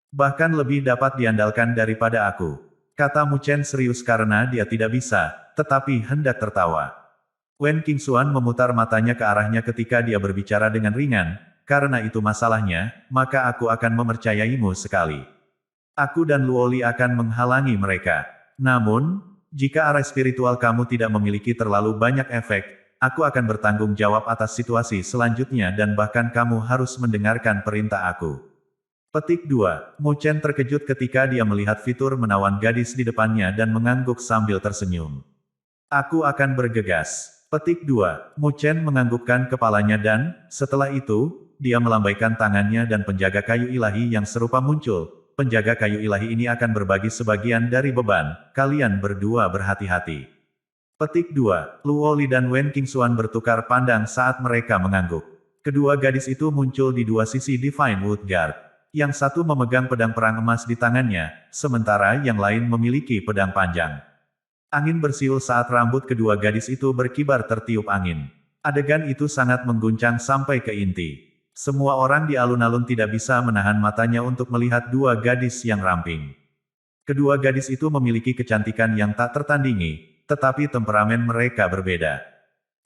Bahkan lebih dapat diandalkan daripada aku. Kata Mu Chen serius karena dia tidak bisa, tetapi hendak tertawa. Wen Qingxuan memutar matanya ke arahnya ketika dia berbicara dengan ringan, karena itu masalahnya, maka aku akan mempercayaimu sekali. Aku dan Luo Li akan menghalangi mereka. Namun, jika arai spiritual kamu tidak memiliki terlalu banyak efek, aku akan bertanggung jawab atas situasi selanjutnya dan bahkan kamu harus mendengarkan perintah aku. Petik 2. Mu Chen terkejut ketika dia melihat fitur menawan gadis di depannya dan mengangguk sambil tersenyum. Aku akan bergegas. Petik 2. Mu Chen menganggukkan kepalanya dan, setelah itu, dia melambaikan tangannya dan penjaga kayu ilahi yang serupa muncul. Penjaga kayu ilahi ini akan berbagi sebagian dari beban, kalian berdua berhati-hati. Petik 2. Luo Li dan Wen Qingxuan bertukar pandang saat mereka mengangguk. Kedua gadis itu muncul di dua sisi Divine Wood Guard. Yang satu memegang pedang perang emas di tangannya, sementara yang lain memiliki pedang panjang. Angin bersiul saat rambut kedua gadis itu berkibar tertiup angin. Adegan itu sangat mengguncang sampai ke inti. Semua orang di alun-alun tidak bisa menahan matanya untuk melihat dua gadis yang ramping. Kedua gadis itu memiliki kecantikan yang tak tertandingi, tetapi temperamen mereka berbeda.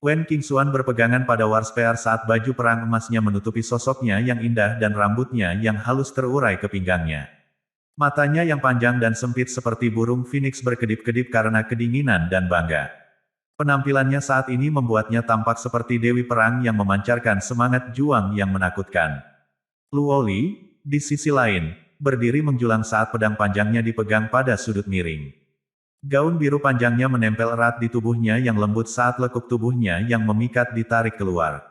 Wen Qingxuan berpegangan pada war spear saat baju perang emasnya menutupi sosoknya yang indah dan rambutnya yang halus terurai ke pinggangnya. Matanya yang panjang dan sempit seperti burung phoenix berkedip-kedip karena kedinginan dan bangga. Penampilannya saat ini membuatnya tampak seperti dewi perang yang memancarkan semangat juang yang menakutkan. Luo Li, di sisi lain, berdiri menjulang saat pedang panjangnya dipegang pada sudut miring. Gaun biru panjangnya menempel erat di tubuhnya yang lembut saat lekuk tubuhnya yang memikat ditarik keluar.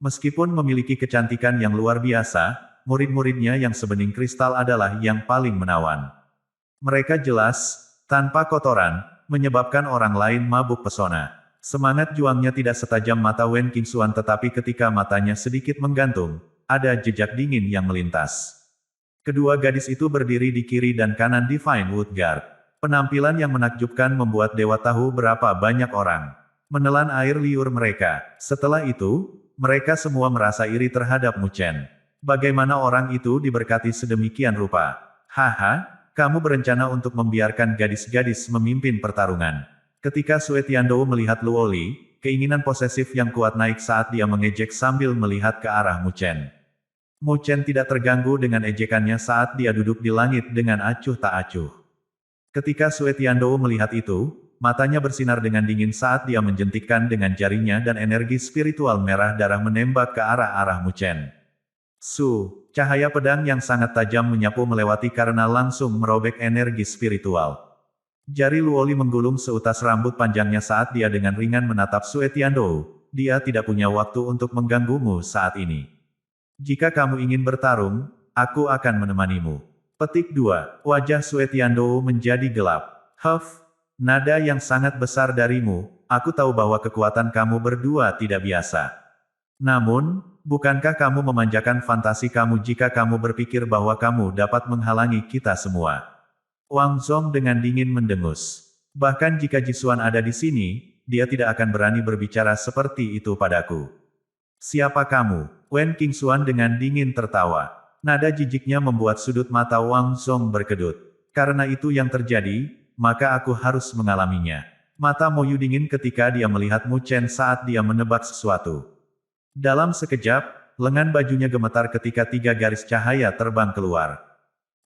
Meskipun memiliki kecantikan yang luar biasa, murid-muridnya yang sebening kristal adalah yang paling menawan. Mereka jelas, tanpa kotoran, menyebabkan orang lain mabuk pesona. Semangat juangnya tidak setajam mata Wen Qingxuan tetapi ketika matanya sedikit menggantung, ada jejak dingin yang melintas. Kedua gadis itu berdiri di kiri dan kanan Divine Wood Guard. Penampilan yang menakjubkan membuat dewa tahu berapa banyak orang menelan air liur mereka. Setelah itu, mereka semua merasa iri terhadap Mu Chen. Bagaimana orang itu diberkati sedemikian rupa? Haha, kamu berencana untuk membiarkan gadis-gadis memimpin pertarungan. Ketika Sue Tiandou melihat Luo Li, keinginan posesif yang kuat naik saat dia mengejek sambil melihat ke arah Mu Chen. Mu Chen tidak terganggu dengan ejekannya saat dia duduk di langit dengan acuh tak acuh. Ketika Sue Tiandou melihat itu, matanya bersinar dengan dingin saat dia menjentikkan dengan jarinya dan energi spiritual merah darah menembak ke arah-arah Mu Chen. Cahaya pedang yang sangat tajam menyapu melewati karena langsung merobek energi spiritual. Jari Luo Li menggulung seutas rambut panjangnya saat dia dengan ringan menatap Sue Tiandou. Dia tidak punya waktu untuk mengganggumu saat ini. Jika kamu ingin bertarung, aku akan menemanimu. Petik 2. Wajah Sue Tiandou menjadi gelap. Nada yang sangat besar darimu, aku tahu bahwa kekuatan kamu berdua tidak biasa. Namun, bukankah kamu memanjakan fantasi kamu jika kamu berpikir bahwa kamu dapat menghalangi kita semua? Wang Zong dengan dingin mendengus. Bahkan jika Jisuan ada di sini, dia tidak akan berani berbicara seperti itu padaku. Siapa kamu? Wen Qingxuan dengan dingin tertawa. Nada jijiknya membuat sudut mata Wang Zong berkedut. Karena itu yang terjadi, maka aku harus mengalaminya. Mata Mo Yu dingin ketika dia melihat Mu Chen saat dia menebak sesuatu. Dalam sekejap, lengan bajunya gemetar ketika 3 garis cahaya terbang keluar.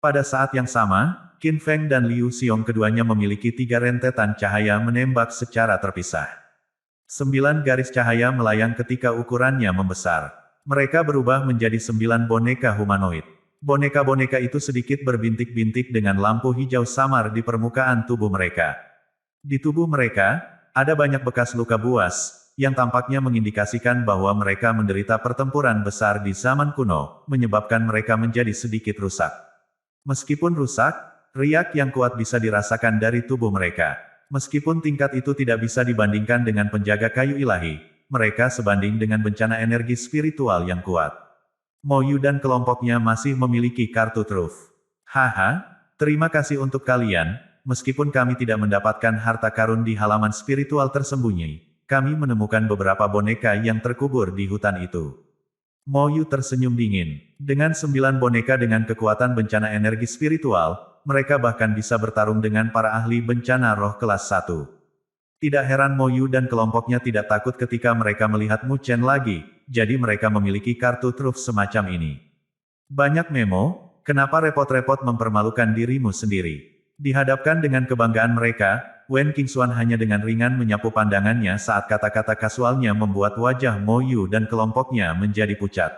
Pada saat yang sama, Qin Feng dan Liu Xiong keduanya memiliki 3 rentetan cahaya menembak secara terpisah. 9 garis cahaya melayang ketika ukurannya membesar. Mereka berubah menjadi 9 boneka humanoid. Boneka-boneka itu sedikit berbintik-bintik dengan lampu hijau samar di permukaan tubuh mereka. Di tubuh mereka, ada banyak bekas luka buas, yang tampaknya mengindikasikan bahwa mereka menderita pertempuran besar di zaman kuno, menyebabkan mereka menjadi sedikit rusak. Meskipun rusak, riak yang kuat bisa dirasakan dari tubuh mereka. Meskipun tingkat itu tidak bisa dibandingkan dengan penjaga kayu ilahi, mereka sebanding dengan bencana energi spiritual yang kuat. Mo Yu dan kelompoknya masih memiliki kartu truf. Haha, terima kasih untuk kalian, meskipun kami tidak mendapatkan harta karun di halaman spiritual tersembunyi, kami menemukan beberapa boneka yang terkubur di hutan itu. Mo Yu tersenyum dingin. Dengan 9 boneka dengan kekuatan bencana energi spiritual, mereka bahkan bisa bertarung dengan para ahli bencana roh kelas 1. Tidak heran Mo Yu dan kelompoknya tidak takut ketika mereka melihat Mu Chen lagi, jadi mereka memiliki kartu truf semacam ini. Banyak memo, kenapa repot-repot mempermalukan dirimu sendiri? Dihadapkan dengan kebanggaan mereka, Wen Qingxuan hanya dengan ringan menyapu pandangannya saat kata-kata kasualnya membuat wajah Mo Yu dan kelompoknya menjadi pucat.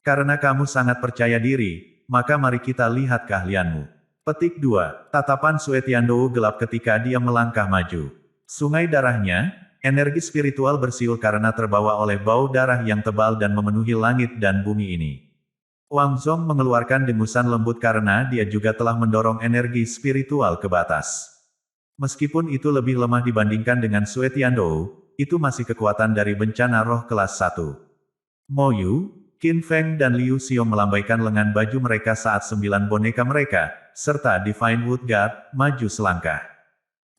Karena kamu sangat percaya diri, maka mari kita lihat keahlianmu. Petik 2. Tatapan Sue Tiandou gelap ketika dia melangkah maju. Sungai darahnya, energi spiritual bersiul karena terbawa oleh bau darah yang tebal dan memenuhi langit dan bumi ini. Wang Zong mengeluarkan dengusan lembut karena dia juga telah mendorong energi spiritual ke batas. Meskipun itu lebih lemah dibandingkan dengan Sue Tiandou, itu masih kekuatan dari bencana roh kelas 1. Mo Yu, Qin Feng dan Liu Xiong melambaikan lengan baju mereka saat 9 boneka mereka, serta Divine Wood Guard, maju selangkah.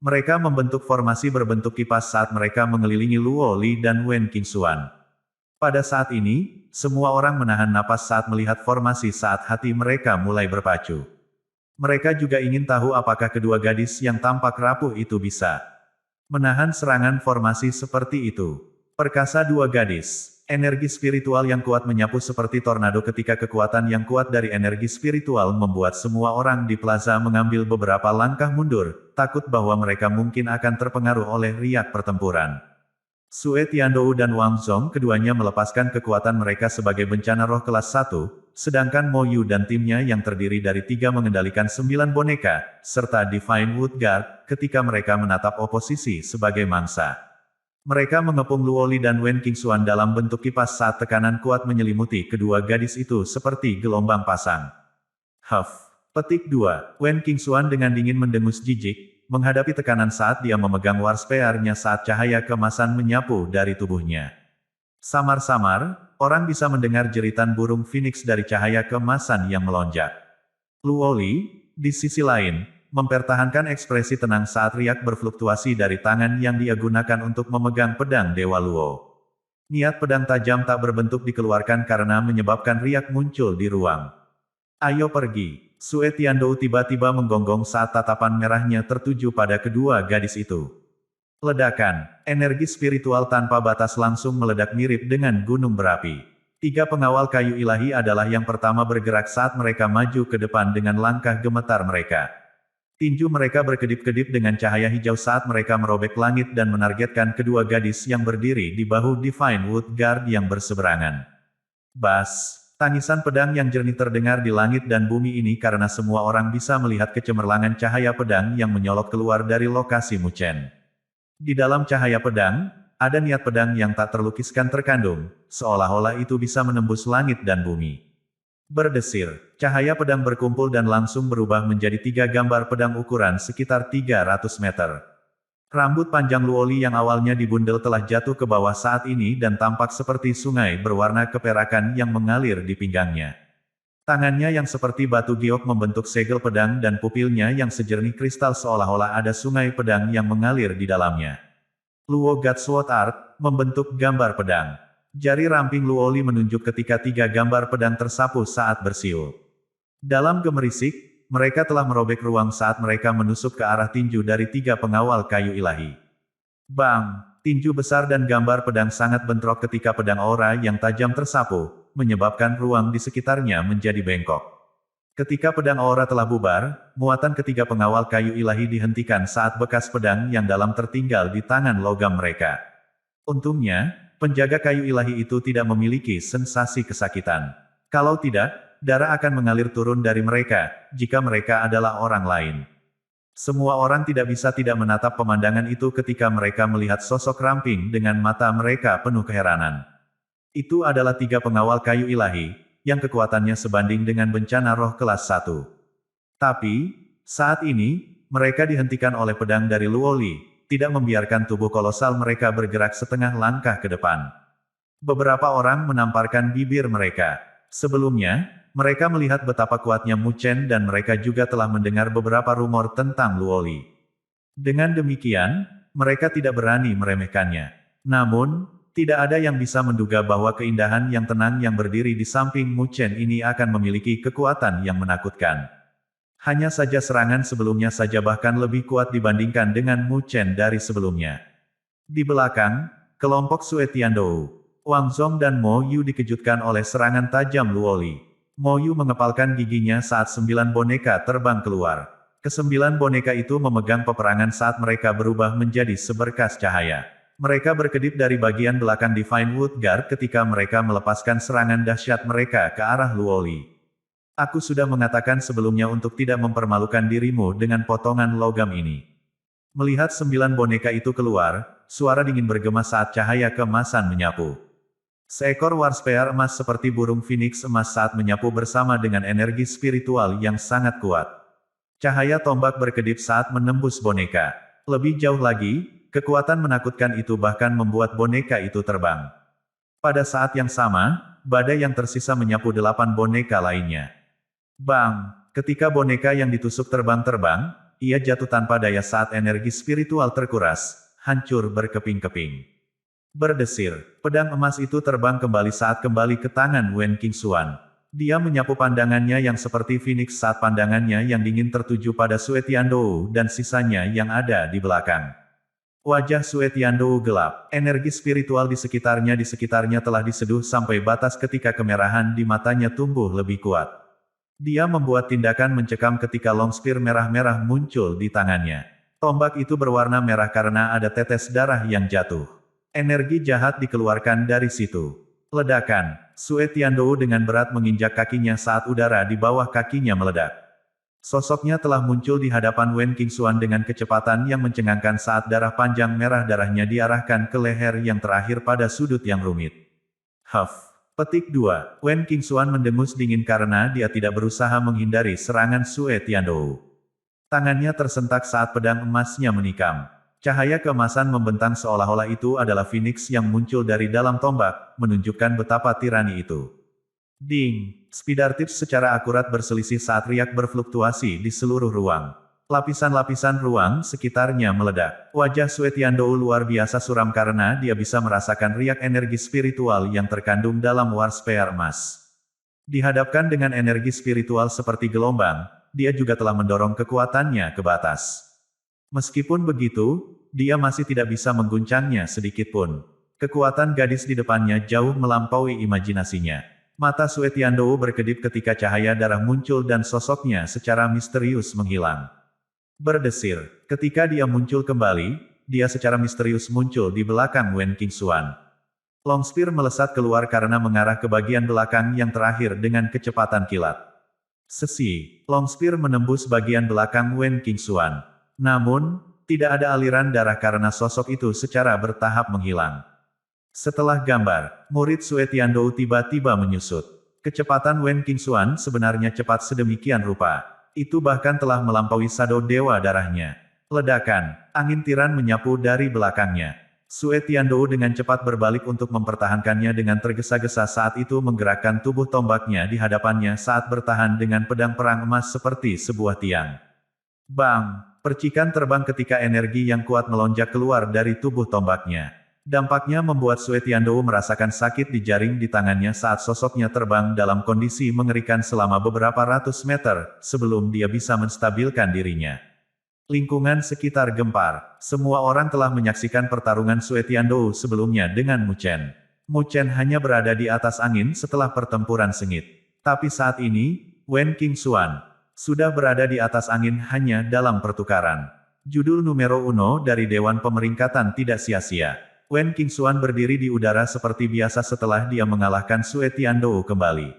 Mereka membentuk formasi berbentuk kipas saat mereka mengelilingi Luo Li dan Wen Qingxuan. Pada saat ini, semua orang menahan napas saat melihat formasi saat hati mereka mulai berpacu. Mereka juga ingin tahu apakah kedua gadis yang tampak rapuh itu bisa menahan serangan formasi seperti itu. Perkasa dua gadis. Energi spiritual yang kuat menyapu seperti tornado ketika kekuatan yang kuat dari energi spiritual membuat semua orang di plaza mengambil beberapa langkah mundur, takut bahwa mereka mungkin akan terpengaruh oleh riak pertempuran. Sue Tiandou dan Wang Zong keduanya melepaskan kekuatan mereka sebagai bencana roh kelas 1, sedangkan Mo Yu dan timnya yang terdiri dari 3 mengendalikan 9 boneka, serta Divine Wood Guard, ketika mereka menatap oposisi sebagai mangsa. Mereka mengepung Luo Li dan Wen Qingxuan dalam bentuk kipas saat tekanan kuat menyelimuti kedua gadis itu seperti gelombang pasang. Huff. Petik 2. Wen Qingxuan dengan dingin mendengus jijik, menghadapi tekanan saat dia memegang war spear-nya saat cahaya kemasan menyapu dari tubuhnya. Samar-samar, orang bisa mendengar jeritan burung phoenix dari cahaya kemasan yang melonjak. Luo Li, di sisi lain, mempertahankan ekspresi tenang saat riak berfluktuasi dari tangan yang dia gunakan untuk memegang pedang Dewa Luo. Niat pedang tajam tak berbentuk dikeluarkan karena menyebabkan riak muncul di ruang. Ayo pergi. Sue Tiandou tiba-tiba menggonggong saat tatapan merahnya tertuju pada kedua gadis itu. Ledakan, energi spiritual tanpa batas langsung meledak mirip dengan gunung berapi. 3 pengawal kayu ilahi adalah yang pertama bergerak saat mereka maju ke depan dengan langkah gemetar mereka. Tinju mereka berkedip-kedip dengan cahaya hijau saat mereka merobek langit dan menargetkan kedua gadis yang berdiri di bahu Divine Wood Guard yang berseberangan. Bas! Tangisan pedang yang jernih terdengar di langit dan bumi ini karena semua orang bisa melihat kecemerlangan cahaya pedang yang menyolok keluar dari lokasi Mu Chen. Di dalam cahaya pedang, ada niat pedang yang tak terlukiskan terkandung, seolah-olah itu bisa menembus langit dan bumi. Berdesir, cahaya pedang berkumpul dan langsung berubah menjadi 3 gambar pedang ukuran sekitar 300 meter. Rambut panjang Luo Li yang awalnya dibundel telah jatuh ke bawah saat ini dan tampak seperti sungai berwarna keperakan yang mengalir di pinggangnya. Tangannya yang seperti batu giok membentuk segel pedang dan pupilnya yang sejernih kristal seolah-olah ada sungai pedang yang mengalir di dalamnya. Luo God Sword Art, membentuk gambar pedang. Jari ramping Luo Li menunjuk ketika 3 gambar pedang tersapu saat bersiul. Dalam gemerisik, mereka telah merobek ruang saat mereka menusuk ke arah tinju dari 3 pengawal kayu ilahi. Bang! Tinju besar dan gambar pedang sangat bentrok ketika pedang aura yang tajam tersapu, menyebabkan ruang di sekitarnya menjadi bengkok. Ketika pedang aura telah bubar, muatan ketiga pengawal kayu ilahi dihentikan saat bekas pedang yang dalam tertinggal di tangan logam mereka. Untungnya, penjaga kayu ilahi itu tidak memiliki sensasi kesakitan. Kalau tidak, darah akan mengalir turun dari mereka, jika mereka adalah orang lain. Semua orang tidak bisa tidak menatap pemandangan itu ketika mereka melihat sosok ramping dengan mata mereka penuh keheranan. Itu adalah 3 pengawal kayu ilahi, yang kekuatannya sebanding dengan bencana roh kelas 1. Tapi, saat ini, mereka dihentikan oleh pedang dari Luo Li, tidak membiarkan tubuh kolosal mereka bergerak setengah langkah ke depan. Beberapa orang menamparkan bibir mereka. Sebelumnya, mereka melihat betapa kuatnya Mu Chen dan mereka juga telah mendengar beberapa rumor tentang Luo Li. Dengan demikian, mereka tidak berani meremehkannya. Namun, tidak ada yang bisa menduga bahwa keindahan yang tenang yang berdiri di samping Mu Chen ini akan memiliki kekuatan yang menakutkan. Hanya saja serangan sebelumnya saja bahkan lebih kuat dibandingkan dengan Mu Chen dari sebelumnya. Di belakang, kelompok Sue Tiandou, Wang Zong dan Mo Yu dikejutkan oleh serangan tajam Luo Li. Mo Yu mengepalkan giginya saat 9 boneka terbang keluar. Kesembilan boneka itu memegang peperangan saat mereka berubah menjadi seberkas cahaya. Mereka berkedip dari bagian belakang Divine Wood Guard ketika mereka melepaskan serangan dahsyat mereka ke arah Luoli. Aku sudah mengatakan sebelumnya untuk tidak mempermalukan dirimu dengan potongan logam ini. Melihat 9 boneka itu keluar, suara dingin bergema saat cahaya keemasan menyapu. Seekor Warspear emas seperti burung Phoenix emas saat menyapu bersama dengan energi spiritual yang sangat kuat. Cahaya tombak berkedip saat menembus boneka. Lebih jauh lagi, kekuatan menakutkan itu bahkan membuat boneka itu terbang. Pada saat yang sama, badai yang tersisa menyapu 8 boneka lainnya. Bang! Ketika boneka yang ditusuk terbang-terbang, ia jatuh tanpa daya saat energi spiritual terkuras, hancur berkeping-keping. Berdesir, pedang emas itu terbang kembali saat kembali ke tangan Wen Qingxuan. Dia menyapu pandangannya yang seperti Phoenix saat pandangannya yang dingin tertuju pada Sue Tiandou dan sisanya yang ada di belakang. Wajah Sue Tiandou gelap, energi spiritual di sekitarnya telah diseduh sampai batas ketika kemerahan di matanya tumbuh lebih kuat. Dia membuat tindakan mencekam ketika long spear merah-merah muncul di tangannya. Tombak itu berwarna merah karena ada tetes darah yang jatuh. Energi jahat dikeluarkan dari situ. Ledakan. Sue Tiandou dengan berat menginjak kakinya saat udara di bawah kakinya meledak. Sosoknya telah muncul di hadapan Wen Qingxuan dengan kecepatan yang mencengangkan saat darah panjang merah darahnya diarahkan ke leher yang terakhir pada sudut yang rumit. Huff. Petik 2. Wen Qingxuan mendengus dingin karena dia tidak berusaha menghindari serangan Sue Tiandou. Tangannya tersentak saat pedang emasnya menikam. Cahaya keemasan membentang seolah-olah itu adalah Phoenix yang muncul dari dalam tombak, menunjukkan betapa tirani itu. Ding! Speeder tips secara akurat berselisih saat riak berfluktuasi di seluruh ruang. Lapisan-lapisan ruang sekitarnya meledak. Wajah Sue Tiandou luar biasa suram karena dia bisa merasakan riak energi spiritual yang terkandung dalam Warspear emas. Dihadapkan dengan energi spiritual seperti gelombang, dia juga telah mendorong kekuatannya ke batas. Meskipun begitu, dia masih tidak bisa mengguncangnya sedikit pun. Kekuatan gadis di depannya jauh melampaui imajinasinya. Mata Sue Tiandou berkedip ketika cahaya darah muncul dan sosoknya secara misterius menghilang. Berdesir, ketika dia muncul kembali, dia secara misterius muncul di belakang Wen Qingxuan. Long spear melesat keluar karena mengarah ke bagian belakang yang terakhir dengan kecepatan kilat. Sesi, long spear menembus bagian belakang Wen Qingxuan. Namun, tidak ada aliran darah karena sosok itu secara bertahap menghilang. Setelah gambar, murid Sue Tiandou tiba-tiba menyusut. Kecepatan Wen Qingxuan sebenarnya cepat sedemikian rupa. Itu bahkan telah melampaui shadow dewa darahnya. Ledakan, angin tiran menyapu dari belakangnya. Sue Tiandou dengan cepat berbalik untuk mempertahankannya dengan tergesa-gesa saat itu menggerakkan tubuh tombaknya di hadapannya saat bertahan dengan pedang perang emas seperti sebuah tiang. Bang! Percikan terbang ketika energi yang kuat melonjak keluar dari tubuh tombaknya. Dampaknya membuat Sue Tiandou merasakan sakit di jaring di tangannya saat sosoknya terbang dalam kondisi mengerikan selama beberapa ratus meter, sebelum dia bisa menstabilkan dirinya. Lingkungan sekitar gempar. Semua orang telah menyaksikan pertarungan Sue Tiandou sebelumnya dengan Mu Chen. Mu Chen hanya berada di atas angin setelah pertempuran sengit. Tapi saat ini, Wen Qingxuan sudah berada di atas angin hanya dalam pertukaran. Judul numero 1 dari Dewan Pemeringkatan tidak sia-sia. Wen Qingxuan berdiri di udara seperti biasa setelah dia mengalahkan Sue Tiandou kembali.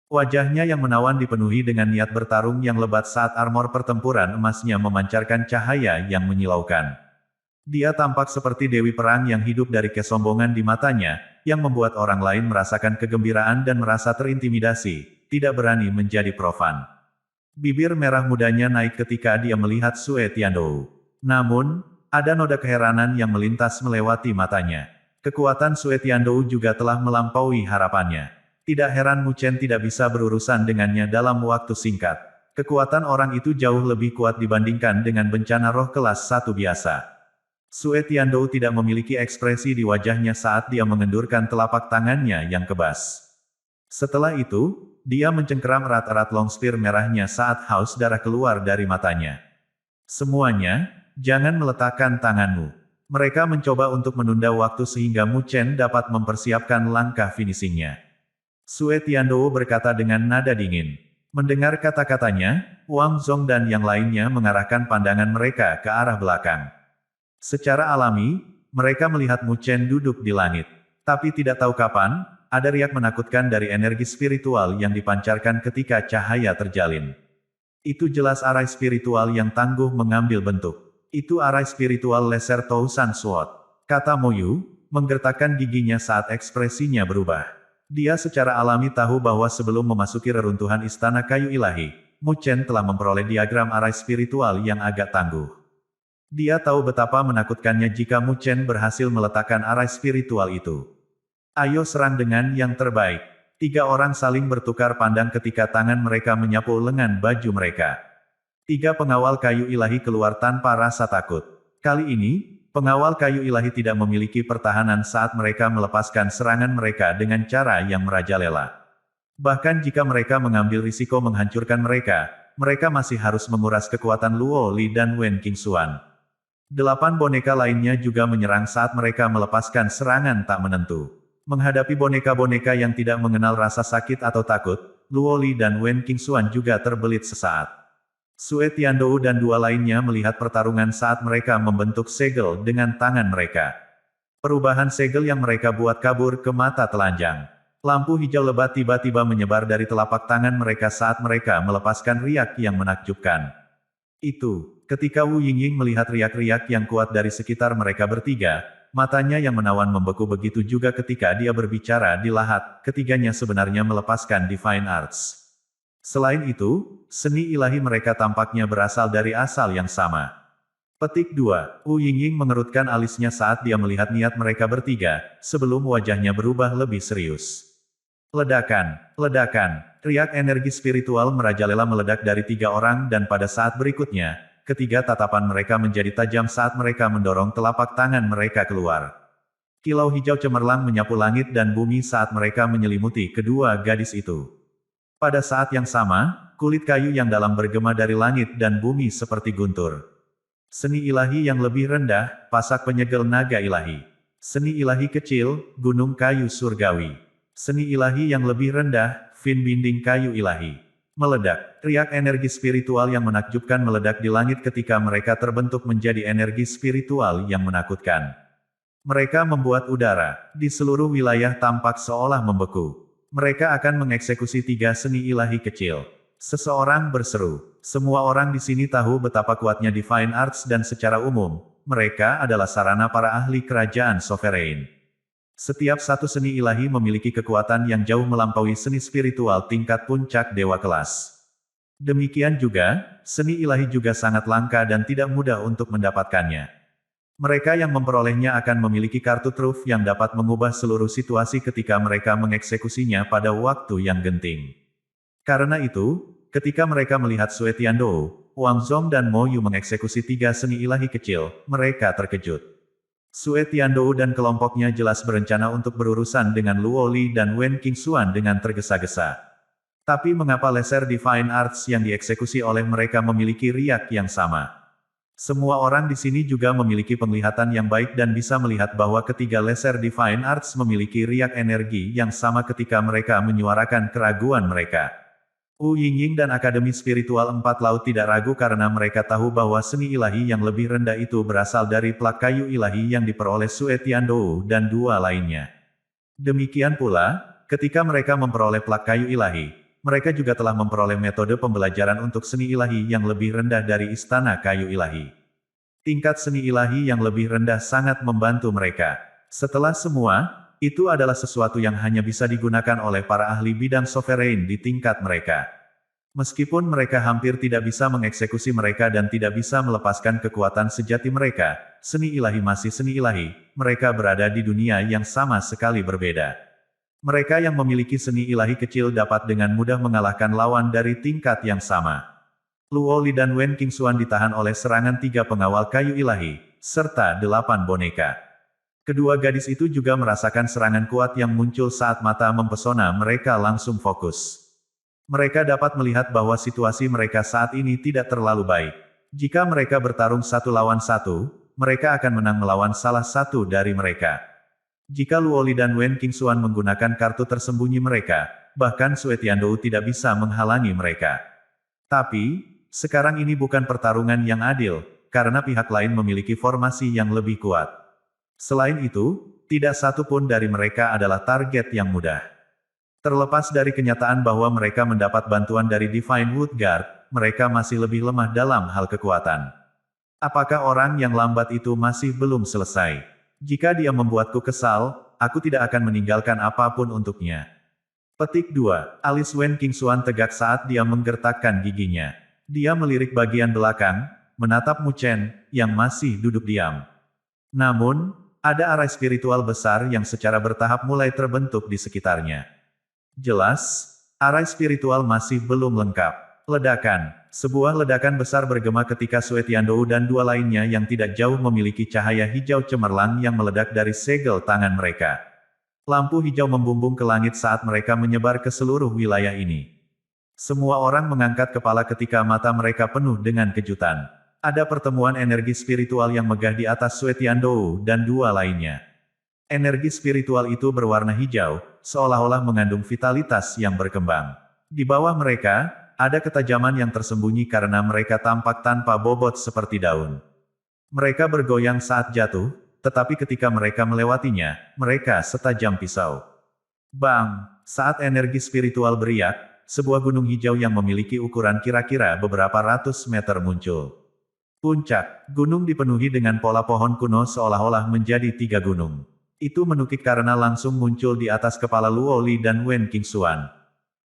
Wajahnya yang menawan dipenuhi dengan niat bertarung yang lebat saat armor pertempuran emasnya memancarkan cahaya yang menyilaukan. Dia tampak seperti dewi perang yang hidup dari kesombongan di matanya, yang membuat orang lain merasakan kegembiraan dan merasa terintimidasi, tidak berani menjadi profan. Bibir merah mudanya naik ketika dia melihat Sue Tiandou. Namun, ada noda keheranan yang melintas melewati matanya. Kekuatan Sue Tiandou juga telah melampaui harapannya. Tidak heran Mu Chen tidak bisa berurusan dengannya dalam waktu singkat. Kekuatan orang itu jauh lebih kuat dibandingkan dengan bencana roh kelas 1 biasa. Sue Tiandou tidak memiliki ekspresi di wajahnya saat dia mengendurkan telapak tangannya yang kebas. Setelah itu, dia mencengkeram erat-erat long spear merahnya saat haus darah keluar dari matanya. Semuanya, jangan meletakkan tanganmu. Mereka mencoba untuk menunda waktu sehingga Mu Chen dapat mempersiapkan langkah finishingnya. Sue Tiandou berkata dengan nada dingin. Mendengar kata-katanya, Wang Zong dan yang lainnya mengarahkan pandangan mereka ke arah belakang. Secara alami, mereka melihat Mu Chen duduk di langit. Tapi tidak tahu kapan, ada riak menakutkan dari energi spiritual yang dipancarkan ketika cahaya terjalin. Itu jelas arai spiritual yang tangguh mengambil bentuk. Itu arai spiritual Lesser Tousan Sword, kata Mo Yu, menggertakkan giginya saat ekspresinya berubah. Dia secara alami tahu bahwa sebelum memasuki reruntuhan istana kayu ilahi, Mu Chen telah memperoleh diagram arai spiritual yang agak tangguh. Dia tahu betapa menakutkannya jika Mu Chen berhasil meletakkan arai spiritual itu. Ayo serang dengan yang terbaik. 3 orang saling bertukar pandang ketika tangan mereka menyapu lengan baju mereka. 3 pengawal kayu ilahi keluar tanpa rasa takut. Kali ini, pengawal kayu ilahi tidak memiliki pertahanan saat mereka melepaskan serangan mereka dengan cara yang merajalela. Bahkan jika mereka mengambil risiko menghancurkan mereka, mereka masih harus menguras kekuatan Luo Li dan Wen Qingxuan. 8 boneka lainnya juga menyerang saat mereka melepaskan serangan tak menentu. Menghadapi boneka-boneka yang tidak mengenal rasa sakit atau takut, Luo Li dan Wen Qingxuan juga terbelit sesaat. Sue Tiandou dan 2 lainnya melihat pertarungan saat mereka membentuk segel dengan tangan mereka. Perubahan segel yang mereka buat kabur ke mata telanjang. Lampu hijau lebat tiba-tiba menyebar dari telapak tangan mereka saat mereka melepaskan riak yang menakjubkan. Itu, ketika Wu Yingying melihat riak-riak yang kuat dari sekitar mereka bertiga, matanya yang menawan membeku begitu juga ketika dia berbicara di lahat, ketiganya sebenarnya melepaskan Divine Arts. Selain itu, seni ilahi mereka tampaknya berasal dari asal yang sama. Petik 2. Wu Yingying mengerutkan alisnya saat dia melihat niat mereka bertiga, sebelum wajahnya berubah lebih serius. Ledakan, ledakan, riak energi spiritual merajalela meledak dari 3 orang dan pada saat berikutnya, ketiga tatapan mereka menjadi tajam saat mereka mendorong telapak tangan mereka keluar. Kilau hijau cemerlang menyapu langit dan bumi saat mereka menyelimuti kedua gadis itu. Pada saat yang sama, kulit kayu yang dalam bergema dari langit dan bumi seperti guntur. Seni ilahi yang lebih rendah, pasak penyegel naga ilahi. Seni ilahi kecil, gunung kayu surgawi. Seni ilahi yang lebih rendah, fin binding kayu ilahi. Meledak, riak energi spiritual yang menakjubkan meledak di langit ketika mereka terbentuk menjadi energi spiritual yang menakutkan. Mereka membuat udara di seluruh wilayah tampak seolah membeku. Mereka akan mengeksekusi 3 seni ilahi kecil. Seseorang berseru. Semua orang di sini tahu betapa kuatnya Divine Arts dan secara umum, mereka adalah sarana para ahli kerajaan Sovereign. Setiap satu seni ilahi memiliki kekuatan yang jauh melampaui seni spiritual tingkat puncak dewa kelas. Demikian juga, seni ilahi juga sangat langka dan tidak mudah untuk mendapatkannya. Mereka yang memperolehnya akan memiliki kartu truf yang dapat mengubah seluruh situasi ketika mereka mengeksekusinya pada waktu yang genting. Karena itu, ketika mereka melihat Sue Tiandou, Wang Zong dan Mo Yu mengeksekusi 3 seni ilahi kecil, mereka terkejut. Sue Tiandou dan kelompoknya jelas berencana untuk berurusan dengan Luo Li dan Wen Qingxuan dengan tergesa-gesa. Tapi mengapa Lesser Divine Arts yang dieksekusi oleh mereka memiliki riak yang sama? Semua orang di sini juga memiliki penglihatan yang baik dan bisa melihat bahwa ketiga Lesser Divine Arts memiliki riak energi yang sama ketika mereka menyuarakan keraguan mereka. Wu Yingying dan Akademi Spiritual Empat Laut tidak ragu karena mereka tahu bahwa seni ilahi yang lebih rendah itu berasal dari plak kayu ilahi yang diperoleh Sue Tiandou dan 2 lainnya. Demikian pula, ketika mereka memperoleh plak kayu ilahi, mereka juga telah memperoleh metode pembelajaran untuk seni ilahi yang lebih rendah dari Istana Kayu Ilahi. Tingkat seni ilahi yang lebih rendah sangat membantu mereka. Setelah semua, itu adalah sesuatu yang hanya bisa digunakan oleh para ahli bidang sovereign di tingkat mereka. Meskipun mereka hampir tidak bisa mengeksekusi mereka dan tidak bisa melepaskan kekuatan sejati mereka, seni ilahi masih seni ilahi, mereka berada di dunia yang sama sekali berbeda. Mereka yang memiliki seni ilahi kecil dapat dengan mudah mengalahkan lawan dari tingkat yang sama. Luo Li dan Wen Qingxuan ditahan oleh serangan 3 pengawal kayu ilahi, serta 8 boneka. Kedua gadis itu juga merasakan serangan kuat yang muncul saat mata mempesona mereka langsung fokus. Mereka dapat melihat bahwa situasi mereka saat ini tidak terlalu baik. Jika mereka bertarung 1 lawan 1, mereka akan menang melawan salah satu dari mereka. Jika Luo Li dan Wen Qingxuan menggunakan kartu tersembunyi mereka, bahkan Sue Tiandou tidak bisa menghalangi mereka. Tapi, sekarang ini bukan pertarungan yang adil, karena pihak lain memiliki formasi yang lebih kuat. Selain itu, tidak satu pun dari mereka adalah target yang mudah. Terlepas dari kenyataan bahwa mereka mendapat bantuan dari Divine Wood Guard, mereka masih lebih lemah dalam hal kekuatan. Apakah orang yang lambat itu masih belum selesai? Jika dia membuatku kesal, aku tidak akan meninggalkan apapun untuknya. Petik 2. Alis Wen Qingxuan tegak saat dia menggertakkan giginya. Dia melirik bagian belakang, menatap Mu Chen, yang masih duduk diam. Namun, ada arai spiritual besar yang secara bertahap mulai terbentuk di sekitarnya. Jelas, arai spiritual masih belum lengkap. Ledakan. Sebuah ledakan besar bergema ketika Sue Tiandou dan dua lainnya yang tidak jauh memiliki cahaya hijau cemerlang yang meledak dari segel tangan mereka. Lampu hijau membumbung ke langit saat mereka menyebar ke seluruh wilayah ini. Semua orang mengangkat kepala ketika mata mereka penuh dengan kejutan. Ada pertemuan energi spiritual yang megah di atas Sue Tiandou dan dua lainnya. Energi spiritual itu berwarna hijau, seolah-olah mengandung vitalitas yang berkembang. Di bawah mereka, ada ketajaman yang tersembunyi karena mereka tampak tanpa bobot seperti daun. Mereka bergoyang saat jatuh, tetapi ketika mereka melewatinya, mereka setajam pisau. Bang! Saat energi spiritual beriak, sebuah gunung hijau yang memiliki ukuran kira-kira beberapa ratus meter muncul. Puncak, gunung dipenuhi dengan pola pohon kuno seolah-olah menjadi 3 gunung. Itu menukik karena langsung muncul di atas kepala Luo Li dan Wen Qingxuan.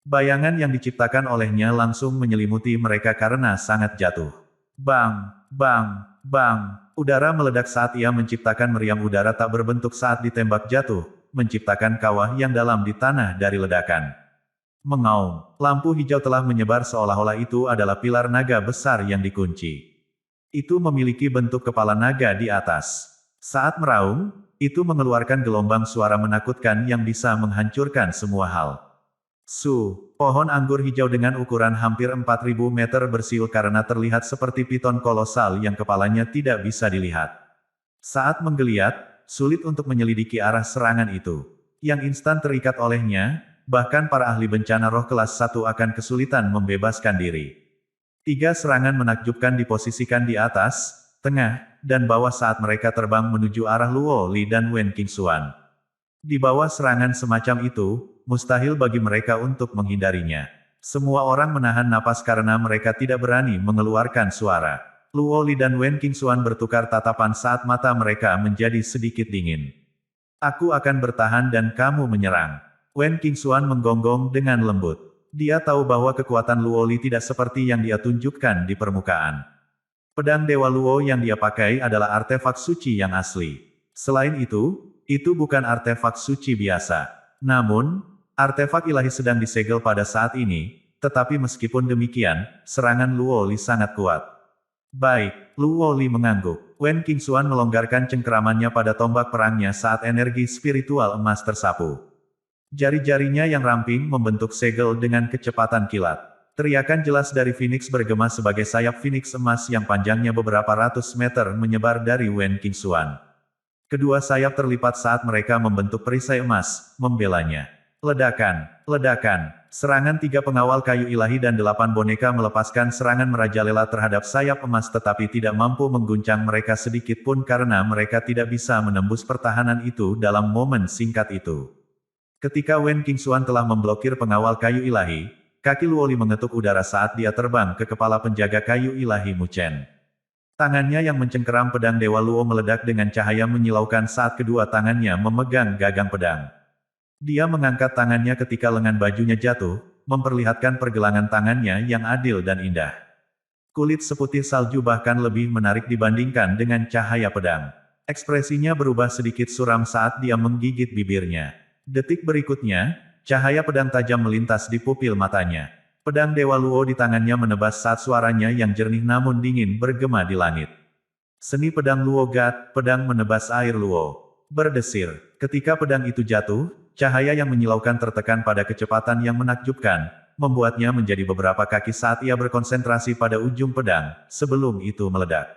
Bayangan yang diciptakan olehnya langsung menyelimuti mereka karena sangat jatuh. Bang! Bang! Bang! Udara meledak saat ia menciptakan meriam udara tak berbentuk saat ditembak jatuh, menciptakan kawah yang dalam di tanah dari ledakan. Mengaum, lampu hijau telah menyebar seolah-olah itu adalah pilar naga besar yang dikunci. Itu memiliki bentuk kepala naga di atas. Saat meraung, itu mengeluarkan gelombang suara menakutkan yang bisa menghancurkan semua hal. Pohon anggur hijau dengan ukuran hampir 4.000 meter bersiul karena terlihat seperti piton kolosal yang kepalanya tidak bisa dilihat. Saat menggeliat, sulit untuk menyelidiki arah serangan itu. Yang instan terikat olehnya, bahkan para ahli bencana roh kelas 1 akan kesulitan membebaskan diri. 3 serangan menakjubkan diposisikan di atas, tengah, dan bawah saat mereka terbang menuju arah Luo Li dan Wen Qingxuan. Di bawah serangan semacam itu, mustahil bagi mereka untuk menghindarinya. Semua orang menahan napas karena mereka tidak berani mengeluarkan suara. Luo Li dan Wen Qingxuan bertukar tatapan saat mata mereka menjadi sedikit dingin. Aku akan bertahan dan kamu menyerang. Wen Qingxuan menggonggong dengan lembut. Dia tahu bahwa kekuatan Luo Li tidak seperti yang dia tunjukkan di permukaan. Pedang Dewa Luo yang dia pakai adalah artefak suci yang asli. Selain itu bukan artefak suci biasa. Namun, artefak ilahi sedang disegel pada saat ini, tetapi meskipun demikian, serangan Luo Li sangat kuat. Baik, Luo Li mengangguk. Wen Qingxuan melonggarkan cengkeramannya pada tombak perangnya saat energi spiritual emas tersapu. Jari-jarinya yang ramping membentuk segel dengan kecepatan kilat. Teriakan jelas dari Phoenix bergema sebagai sayap Phoenix emas yang panjangnya beberapa ratus meter menyebar dari Wen Qingxuan. Kedua sayap terlipat saat mereka membentuk perisai emas, membelanya. Ledakan, ledakan, serangan 3 pengawal kayu ilahi dan 8 boneka melepaskan serangan merajalela terhadap sayap emas tetapi tidak mampu mengguncang mereka sedikit pun karena mereka tidak bisa menembus pertahanan itu dalam momen singkat itu. Ketika Wen Qingxuan telah memblokir pengawal kayu ilahi, kaki Luo Li mengetuk udara saat dia terbang ke kepala penjaga kayu ilahi Mu Chen. Tangannya yang mencengkeram pedang Dewa Luo meledak dengan cahaya menyilaukan saat kedua tangannya memegang gagang pedang. Dia mengangkat tangannya ketika lengan bajunya jatuh, memperlihatkan pergelangan tangannya yang adil dan indah. Kulit seputih salju bahkan lebih menarik dibandingkan dengan cahaya pedang. Ekspresinya berubah sedikit suram saat dia menggigit bibirnya. Detik berikutnya, cahaya pedang tajam melintas di pupil matanya. Pedang Dewa Luo di tangannya menebas saat suaranya yang jernih namun dingin bergema di langit. Seni pedang Luo God, pedang menebas air Luo. Berdesir. Ketika pedang itu jatuh, cahaya yang menyilaukan tertekan pada kecepatan yang menakjubkan, membuatnya menjadi beberapa kaki saat ia berkonsentrasi pada ujung pedang, sebelum itu meledak.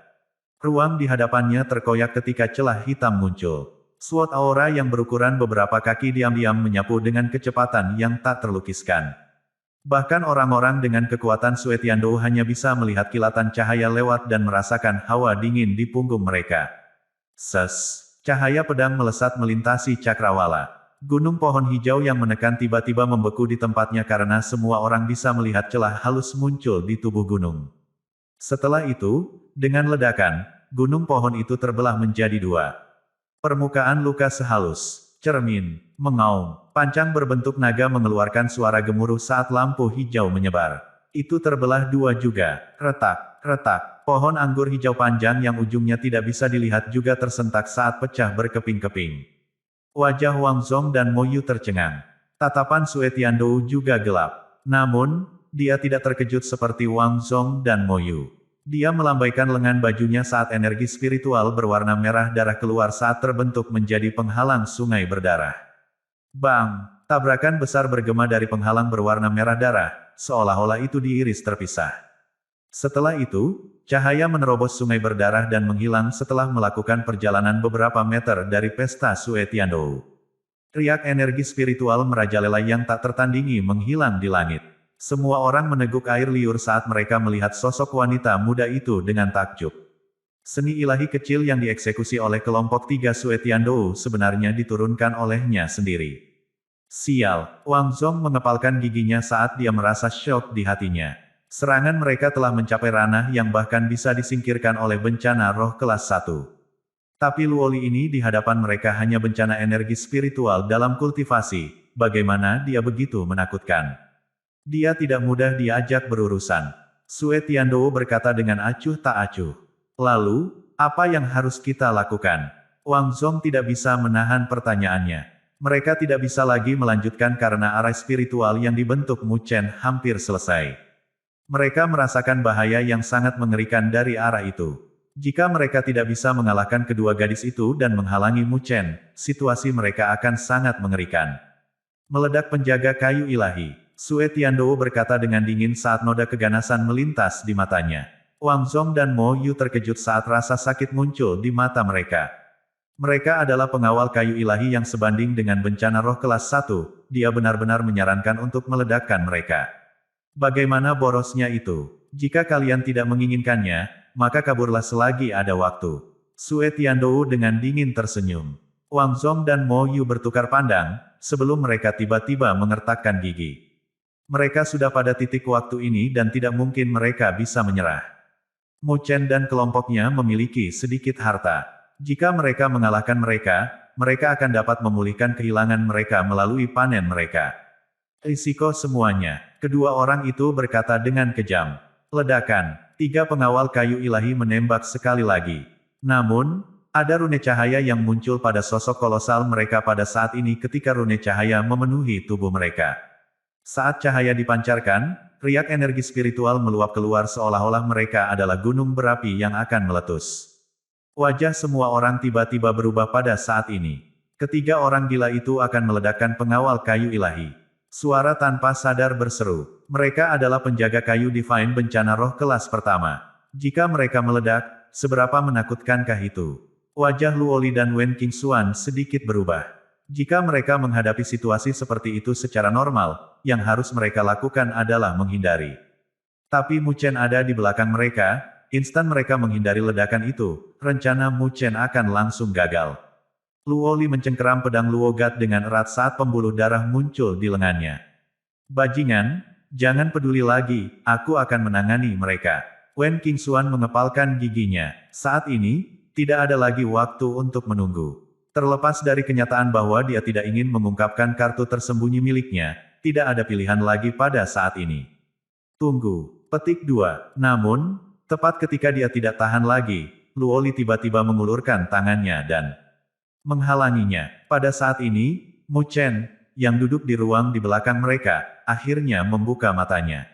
Ruang di hadapannya terkoyak ketika celah hitam muncul. Sword aura yang berukuran beberapa kaki diam-diam menyapu dengan kecepatan yang tak terlukiskan. Bahkan orang-orang dengan kekuatan Sue Tiandou hanya bisa melihat kilatan cahaya lewat dan merasakan hawa dingin di punggung mereka. Ses! Cahaya pedang melesat melintasi cakrawala. Gunung pohon hijau yang menekan tiba-tiba membeku di tempatnya karena semua orang bisa melihat celah halus muncul di tubuh gunung. Setelah itu, dengan ledakan, gunung pohon itu terbelah menjadi dua. Permukaan luka sehalus, cermin, mengaum, pancang berbentuk naga mengeluarkan suara gemuruh saat lampu hijau menyebar. Itu terbelah dua juga, retak, retak. Pohon anggur hijau panjang yang ujungnya tidak bisa dilihat juga tersentak saat pecah berkeping-keping. Wajah Wang Zong dan Mo Yu tercengang. Tatapan Sue Tiandou juga gelap. Namun, dia tidak terkejut seperti Wang Zong dan Mo Yu. Dia melambaikan lengan bajunya saat energi spiritual berwarna merah darah keluar saat terbentuk menjadi penghalang sungai berdarah. Bang! Tabrakan besar bergema dari penghalang berwarna merah darah, seolah-olah itu diiris terpisah. Setelah itu, cahaya menerobos sungai berdarah dan menghilang setelah melakukan perjalanan beberapa meter dari pesta Sue Tiandou. Riak energi spiritual merajalela yang tak tertandingi menghilang di langit. Semua orang meneguk air liur saat mereka melihat sosok wanita muda itu dengan takjub. Seni ilahi kecil yang dieksekusi oleh kelompok tiga Sue Tiandou sebenarnya diturunkan olehnya sendiri. Sial, Wang Zong mengepalkan giginya saat dia merasa syok di hatinya. Serangan mereka telah mencapai ranah yang bahkan bisa disingkirkan oleh bencana roh kelas 1. Tapi Luoli ini di hadapan mereka hanya bencana energi spiritual dalam kultivasi, bagaimana dia begitu menakutkan. Dia tidak mudah diajak berurusan. Sue Tiandou berkata dengan acuh tak acuh. Lalu, apa yang harus kita lakukan? Wang Zong tidak bisa menahan pertanyaannya. Mereka tidak bisa lagi melanjutkan karena arah spiritual yang dibentuk Mu Chen hampir selesai. Mereka merasakan bahaya yang sangat mengerikan dari arah itu. Jika mereka tidak bisa mengalahkan kedua gadis itu dan menghalangi Mu Chen, situasi mereka akan sangat mengerikan. Meledak penjaga kayu ilahi. Sue Tiandou berkata dengan dingin saat noda keganasan melintas di matanya. Wang Zong dan Mo Yu terkejut saat rasa sakit muncul di mata mereka. Mereka adalah pengawal kayu ilahi yang sebanding dengan bencana roh kelas 1, dia benar-benar menyarankan untuk meledakkan mereka. Bagaimana borosnya itu? Jika kalian tidak menginginkannya, maka kaburlah selagi ada waktu. Sue Tiandou dengan dingin tersenyum. Wang Zong dan Mo Yu bertukar pandang, sebelum mereka tiba-tiba mengertakkan gigi. Mereka sudah pada titik waktu ini dan tidak mungkin mereka bisa menyerah. Mu Chen dan kelompoknya memiliki sedikit harta. Jika mereka mengalahkan mereka, mereka akan dapat memulihkan kehilangan mereka melalui panen mereka. Risiko semuanya. Kedua orang itu berkata dengan kejam. Ledakan. Tiga pengawal kayu ilahi menembak sekali lagi. Namun, ada rune cahaya yang muncul pada sosok kolosal mereka pada saat ini ketika rune cahaya memenuhi tubuh mereka. Saat cahaya dipancarkan, riak energi spiritual meluap keluar seolah-olah mereka adalah gunung berapi yang akan meletus. Wajah semua orang tiba-tiba berubah pada saat ini. Ketiga orang gila itu akan meledakkan pengawal kayu ilahi. Suara tanpa sadar berseru. Mereka adalah penjaga kayu divine bencana roh kelas pertama. Jika mereka meledak, seberapa menakutkankah itu? Wajah Luoli dan Wen Qingxuan sedikit berubah. Jika mereka menghadapi situasi seperti itu secara normal, yang harus mereka lakukan adalah menghindari. Tapi Mu Chen ada di belakang mereka, instan mereka menghindari ledakan itu, rencana Mu Chen akan langsung gagal. Luoli mencengkeram pedang Luogat dengan erat saat pembuluh darah muncul di lengannya. Bajingan, jangan peduli lagi, aku akan menangani mereka. Wen Qingxuan mengepalkan giginya. Saat ini, tidak ada lagi waktu untuk menunggu. Terlepas dari kenyataan bahwa dia tidak ingin mengungkapkan kartu tersembunyi miliknya, tidak ada pilihan lagi pada saat ini. Tunggu. Petik 2. Namun, tepat ketika dia tidak tahan lagi, Luoli tiba-tiba mengulurkan tangannya dan menghalanginya. Pada saat ini, Mu Chen, yang duduk di ruang di belakang mereka, akhirnya membuka matanya.